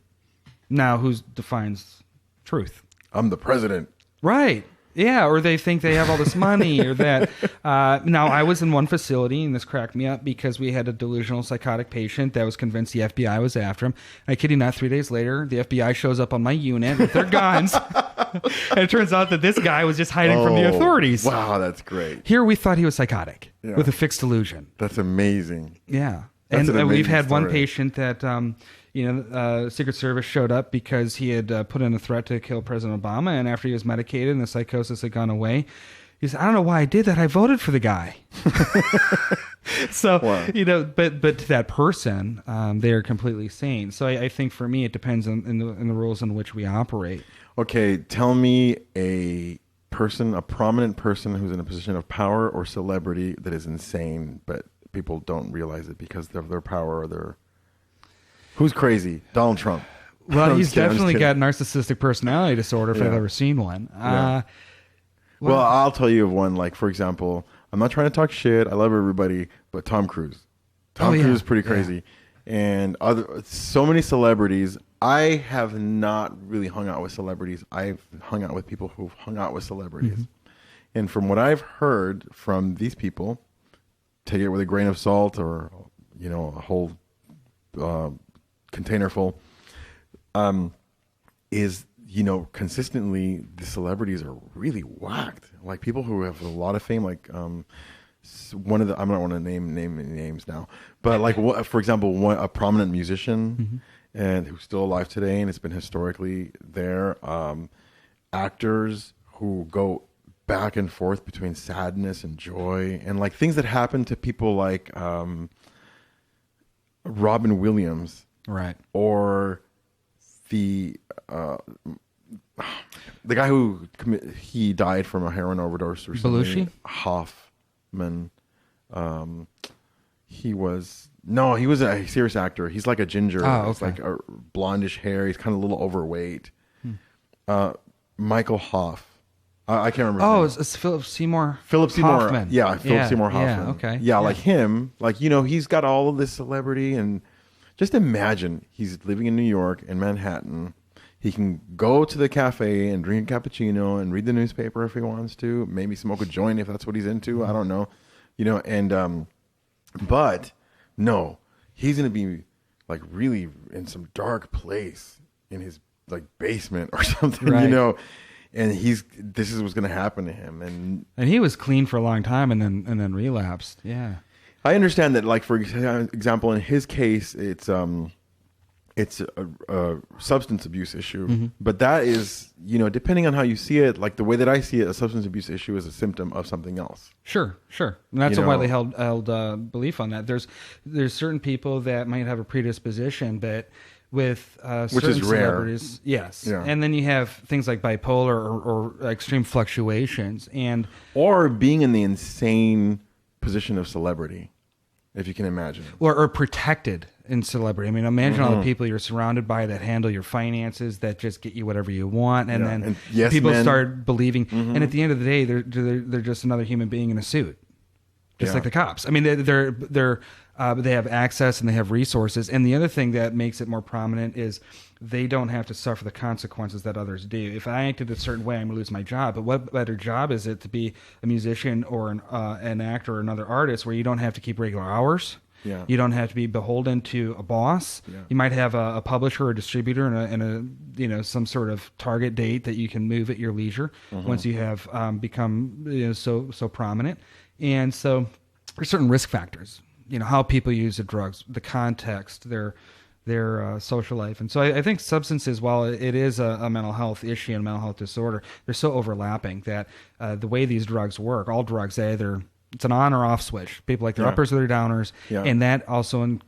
Now, who defines truth?
I'm the president.
Right. Yeah, or they think they have all this money or that. Now, I was in one facility, and this cracked me up because we had a delusional psychotic patient that was convinced the FBI was after him. I kid you not, 3 days later, the FBI shows up on my unit with their guns. And it turns out that this guy was just hiding from the authorities.
Wow, that's great.
Here we thought he was psychotic with a fixed delusion.
That's amazing.
Yeah. And we've had one patient that, Secret Service showed up because he had put in a threat to kill President Obama. And after he was medicated and the psychosis had gone away, he said, I don't know why I did that. I voted for the guy. So, but to that person, they are completely sane. So I think for me, it depends on in the rules in which we operate.
Okay, tell me a prominent person who's in a position of power or celebrity that is insane, but people don't realize it because of their power or their... Who's crazy? Donald Trump.
Well, he's definitely got narcissistic personality disorder if I've ever seen one.
Well, I'll tell you of one. Like, for example, I'm not trying to talk shit. I love everybody, but Tom Cruise. Tom Cruise is pretty crazy. And so many celebrities. I have not really hung out with celebrities. I've hung out with people who've hung out with celebrities. Mm-hmm. And from what I've heard from these people, take it with a grain of salt or, a whole container full, is, consistently the celebrities are really whacked. Like people who have a lot of fame, like one of the, I don't want to name any names now, but like, for example, a prominent musician and who's still alive today and it's been historically there, actors who go back and forth between sadness and joy, and like things that happen to people like Robin Williams,
right? Or
the guy who he died from a heroin overdose or something.
Belushi?
Hoffman. he was a serious actor. He's like a ginger.
Oh,
It's
okay.
like a blondish hair. He's kind of a little overweight. Michael Hoff. I can't remember.
Oh,
his name.
it's Philip Seymour.
Philip Seymour.
Hoffman.
Yeah, Philip Seymour Hoffman.
Yeah, okay.
Yeah, like him. Like, he's got all of this celebrity, and just imagine he's living in New York, in Manhattan. He can go to the cafe and drink a cappuccino and read the newspaper if he wants to. Maybe smoke a joint if that's what he's into. I don't know. But no, he's going to be like really in some dark place in his like basement or something,
Right.
And this is what's going to happen to him.
And he was clean for a long time and then relapsed. Yeah.
I understand that, like, for example, in his case, it's a substance abuse issue, but that is, depending on how you see it, like the way that I see it, a substance abuse issue is a symptom of something else.
Sure. And that's a widely held belief on that. There's certain people that might have a predisposition, but with
Which
certain
is rare.
celebrities, yes.
Yeah.
And then you have things like bipolar or extreme fluctuations,
Or being in the insane position of celebrity, if you can imagine.
or protected in celebrity. I mean, imagine all the people you're surrounded by that handle your finances, that just get you whatever you want, and
Yeah.
then
And yes
people
men.
start believing. And at the end of the day, they're just another human being in a suit, just
Yeah.
like the cops. I mean, they have access and they have resources. And the other thing that makes it more prominent is they don't have to suffer the consequences that others do. If I acted a certain way, I'm going to lose my job. But what better job is it to be a musician or an actor or another artist where you don't have to keep regular hours?
Yeah.
You don't have to be beholden to a boss.
Yeah.
You might have a publisher or distributor and a some sort of target date that you can move at your leisure once you have become so prominent. And so there's certain risk factors. How people use the drugs, the context, their social life. And so I think substances, while it is a mental health issue and a mental health disorder, they're so overlapping that the way these drugs work, all drugs, it's an on or off switch. People like their uppers or their downers.
Yeah.
And that also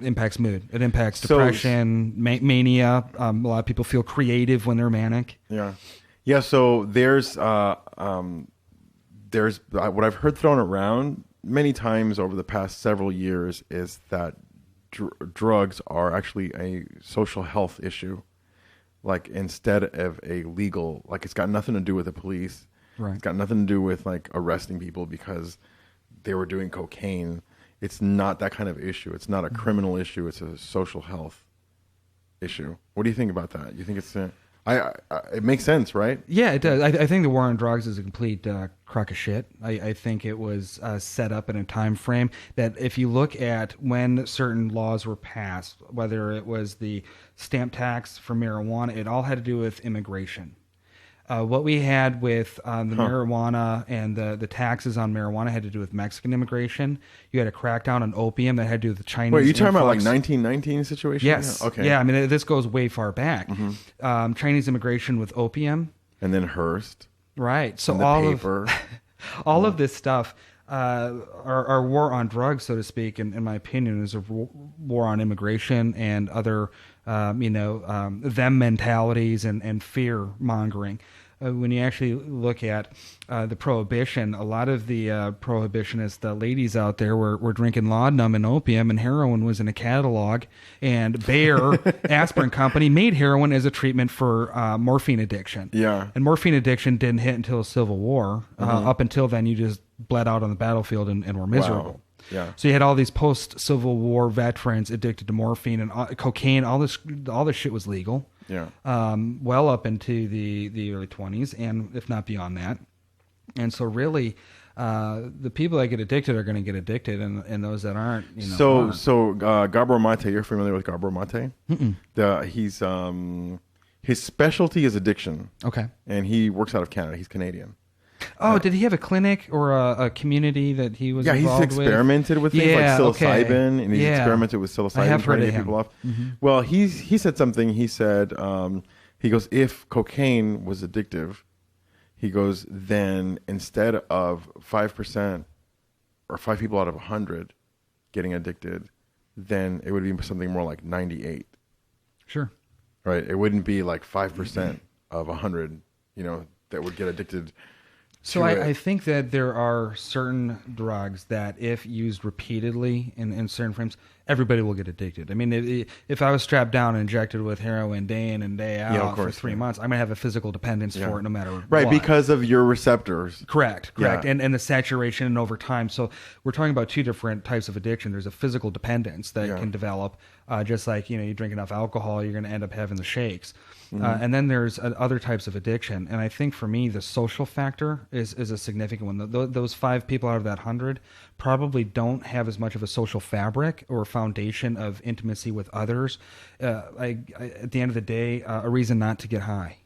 impacts mood. It impacts
So-
depression, mania. A lot of people feel creative when they're manic.
Yeah. Yeah. So there's what I've heard thrown around many times over the past several years is that drugs are actually a social health issue. Like, instead of a legal, like, it's got nothing to do with the police.
Right.
It's got nothing to do with like arresting people because they were doing cocaine. It's not that kind of issue. It's not a criminal issue. It's a social health issue. What do you think about that? You think it's it makes sense, right?
Yeah, it does. I think the war on drugs is a complete crock of shit. I think it was set up in a time frame that if you look at when certain laws were passed, whether it was the stamp tax for marijuana, it all had to do with immigration. What we had with the marijuana and the taxes on marijuana had to do with Mexican immigration. You had a crackdown on opium that had to do with the Chinese.
Wait, are you talking about like
influx.
1919 situation?
Yes.
Yeah. Okay.
Yeah, I mean, this goes way far back. Chinese immigration with opium.
And then Hearst.
Right. So
And the
all
paper.
of all of this stuff, our war on drugs, so to speak, in my opinion, is a war on immigration and other, them mentalities and fear mongering. When you actually look at the prohibition, a lot of the prohibitionist ladies out there were drinking laudanum and opium, and heroin was in a catalog. And Bayer Aspirin Company made heroin as a treatment for morphine addiction.
Yeah.
And morphine addiction didn't hit until the Civil War. Up until then, you just bled out on the battlefield and were miserable.
Wow. Yeah.
So you had all these post-Civil War veterans addicted to morphine and cocaine. All this shit was legal.
Yeah.
Well up into the early 20s, and if not beyond that. And so really, the people that get addicted are going to get addicted, and those that aren't, aren't.
So Gabor Mate, you're familiar with Gabor Mate? He's his specialty is addiction.
Okay.
And he works out of Canada. He's Canadian.
Oh, did he have a clinic or a community that he was
Yeah, he's
involved
experimented with things like psilocybin, and he's experimented with psilocybin
I have
trying
heard
to
of
get
him.
people off. Well, he said something. He said, he goes, if cocaine was addictive, he goes, then instead of 5% or 5 people out of 100 getting addicted, then it would be something more like 98.
Sure.
Right? It wouldn't be like 5% of 100, that would get addicted
So I think that there are certain drugs that, if used repeatedly in certain frames, everybody will get addicted. I mean, if I was strapped down and injected with heroin day in and day out for 3 months, I'm going to have a physical dependence for it no matter what.
Right, because of your receptors.
Correct.
Yeah.
And the saturation and over time. So we're talking about two different types of addiction. There's a physical dependence that can develop, just like, you drink enough alcohol, you're going to end up having the shakes. And then there's other types of addiction. And I think for me, the social factor is a significant one. Those 5 people out of that 100 probably don't have as much of a social fabric or foundation of intimacy with others. At the end of the day, a reason not to get high.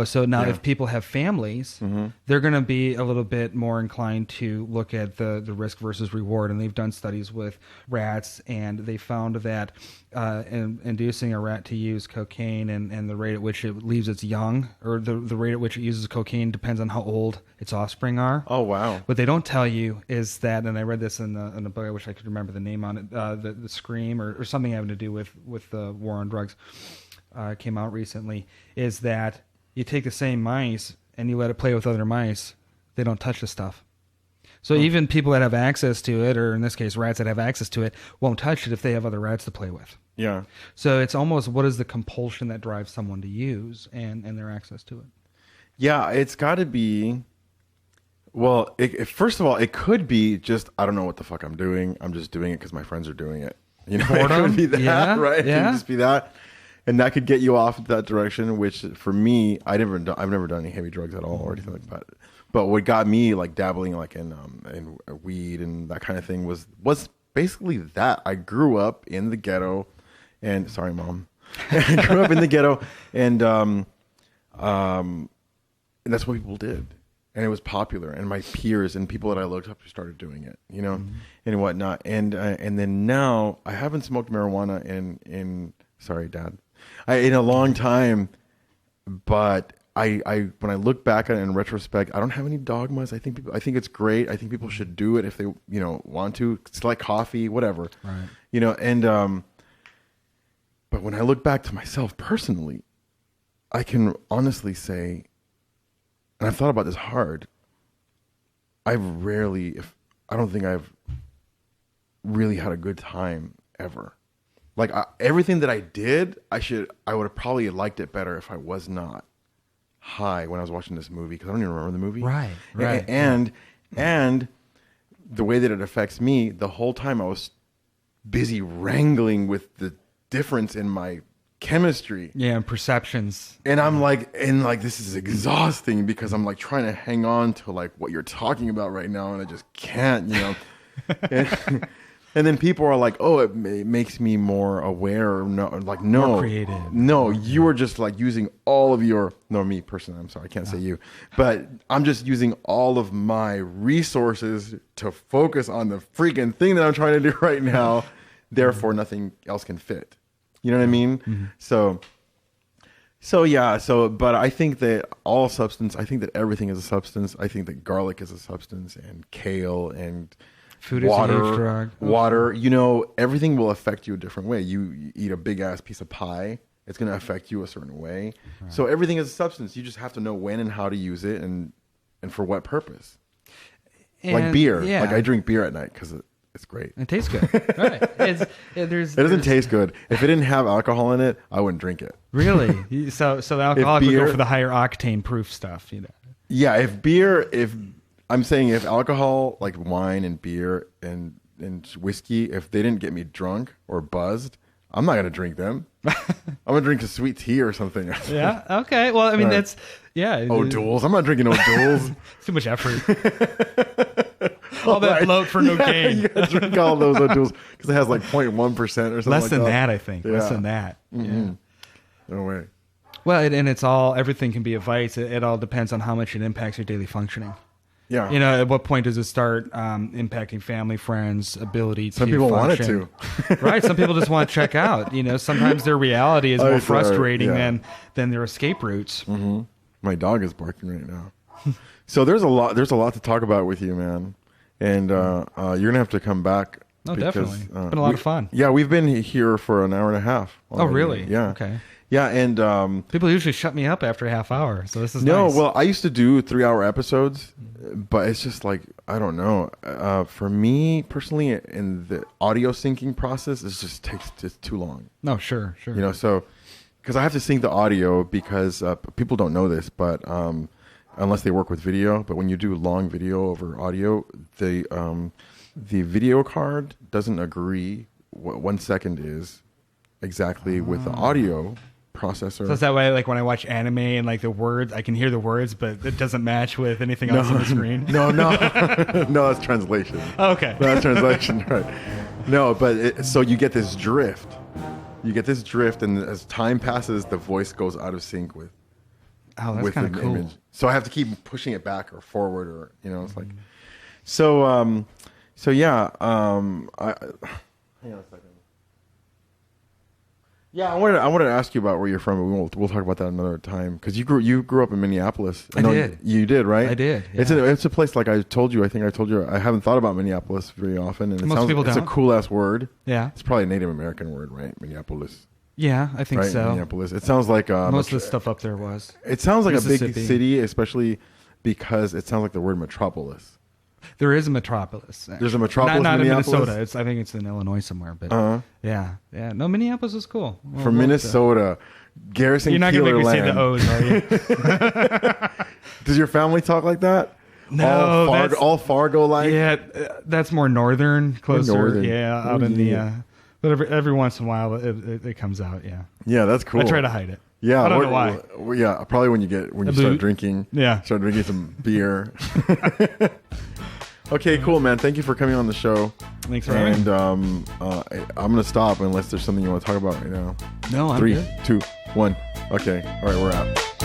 So now if people have families, they're going to be a little bit more inclined to look at the risk versus reward. And they've done studies with rats, and they found that inducing a rat to use cocaine and the rate at which it leaves its young, or the rate at which it uses cocaine, depends on how old its offspring are.
Oh, wow.
What they don't tell you is that, and I read this in a book, I wish I could remember the name on it, the Scream, or something having to do with the war on drugs, came out recently, is that you take the same mice and you let it play with other mice, they don't touch the stuff. So even people that have access to it, or in this case, rats that have access to it, won't touch it if they have other rats to play with.
Yeah.
So it's almost, what is the compulsion that drives someone to use and their access to it?
Yeah, it's got to be, well, first of all, it could be just, I don't know what the fuck I'm doing. I'm just doing it because my friends are doing it. It could be that, right?
Yeah.
It could just be that. And that could get you off into that direction, which for me, I've never done any heavy drugs at all or anything like that. But what got me like dabbling like in weed and that kind of thing was basically that. I grew up in the ghetto, and sorry, Mom, I grew up in the ghetto, and that's what people did, and it was popular. And my peers and people that I looked up to started doing it, and whatnot. And then now I haven't smoked marijuana in sorry, Dad. In a long time, but I when I look back at it in retrospect, I don't have any dogmas. I think it's great. I think people should do it if they want to. It's like coffee, whatever. Right. But when I look back to myself personally, I can honestly say, and I've thought about this hard, I don't think I've really had a good time ever. Like everything that I did, I would have probably liked it better if I was not high when I was watching this movie, because I don't even remember the movie.
Right.
And the way that it affects me, the whole time I was busy wrangling with the difference in my chemistry.
Yeah, and perceptions.
And I'm like, this is exhausting because I'm like trying to hang on to like what you're talking about right now, and I just can't, And then people are like, "Oh, it makes me more aware." No, like no,
more creative.
No, you were just like using all of your. No, me personally, I'm sorry, I can't say you, but I'm just using all of my resources to focus on the freaking thing that I'm trying to do right now. Therefore, nothing else can fit. You know what I mean? Mm-hmm. So yeah. But I think that all substance. I think that everything is a substance. I think that garlic is a substance, and kale and
food is a huge drug.
Water, everything will affect you a different way. You eat a big ass piece of pie, it's going to affect you a certain way. Right. So everything is a substance. You just have to know when and how to use it and for what purpose. Like beer. Yeah. Like I drink beer at night because it's great.
It tastes good. Right. It
doesn't taste good. If it didn't have alcohol in it, I wouldn't drink it.
Really? So the alcoholic would go for the higher octane proof stuff.
Yeah. I'm saying if alcohol, like wine and beer and whiskey, if they didn't get me drunk or buzzed, I'm not going to drink them. I'm going to drink a sweet tea or something.
Yeah. Okay. Well, I mean, that's, yeah.
O'Doul's. I'm not drinking O'Doul's.
It's too much effort. All that bloat for no gain.
You got to drink all those O'Doul's because it has like 0.1% or something.
Less than that, I think. Yeah. Less than that.
Mm-hmm. Yeah. No way.
Well, and it's all, everything can be a vice. It all depends on how much it impacts your daily functioning.
Yeah.
At what point does it start impacting family, friends, ability to
Some people
function?
want it to.
Right. Some people just want to check out. Sometimes their reality is more frustrating than their escape routes.
Mm-hmm. My dog is barking right now. So there's a lot to talk about with you, man. And you're going to have to come back.
Oh, definitely. It's been a lot of fun.
Yeah, we've been here for an hour and a half already.
Oh, really?
Yeah.
Okay.
Yeah, and
People usually shut me up after a half hour, so this is
no.
nice.
Well, I used to do 3-hour episodes, but it's just like I don't know. For me personally, in the audio syncing process, it just takes just too long.
No, sure.
You know, so because I have to sync the audio because people don't know this, but unless they work with video, but when you do long video over audio, the video card doesn't agree what 1 second is exactly with the audio processor.
So is that why, like, when I watch anime and like the words, I can hear the words, but it doesn't match with anything else on the screen?
No, that's translation.
Okay.
That's translation, right? No, but so you get this drift. You get this drift, and as time passes, the voice goes out of sync with.
Oh, that's kind of cool.
Image. So I have to keep pushing it back or forward, or it's like. So yeah. Hang on a second. Yeah, I wanted to ask you about where you're from, but we'll talk about that another time because you grew up in Minneapolis.
I did.
You did, right?
I did. Yeah.
It's a place like I told you. I think I told you I haven't thought about Minneapolis very often, and
Most people
it's
don't.
a cool ass word.
Yeah.
It's probably a Native American word, right? Minneapolis.
Yeah, I think
Right?
so.
Minneapolis. It sounds like
Most of the stuff up there was.
It sounds like a big
Mississippi.
city, especially because it sounds like the word metropolis.
There is a metropolis. Actually.
There's a metropolis
Not in
Minneapolis?
Minnesota. I think it's in Illinois somewhere. But yeah. No, Minneapolis is cool.
From Minnesota, Garrison.
You're not going to make me say
Keeler
the O's, are you?
Does your family talk like that?
No,
all Fargo like.
Yeah, that's more northern, closer.
northern.
Yeah, out in the. But every once in a while, it comes out. Yeah.
Yeah, that's cool.
I try to hide it.
Yeah,
I don't know why.
Yeah, probably when you start
boot.
drinking.
Yeah.
Start drinking some beer. Okay, cool, man. Thank you for coming on the show.
Thanks for having me.
And I'm gonna stop unless there's something you want to talk about right now.
No, I'm
3,
good.
2, 1. Okay. All right, we're out.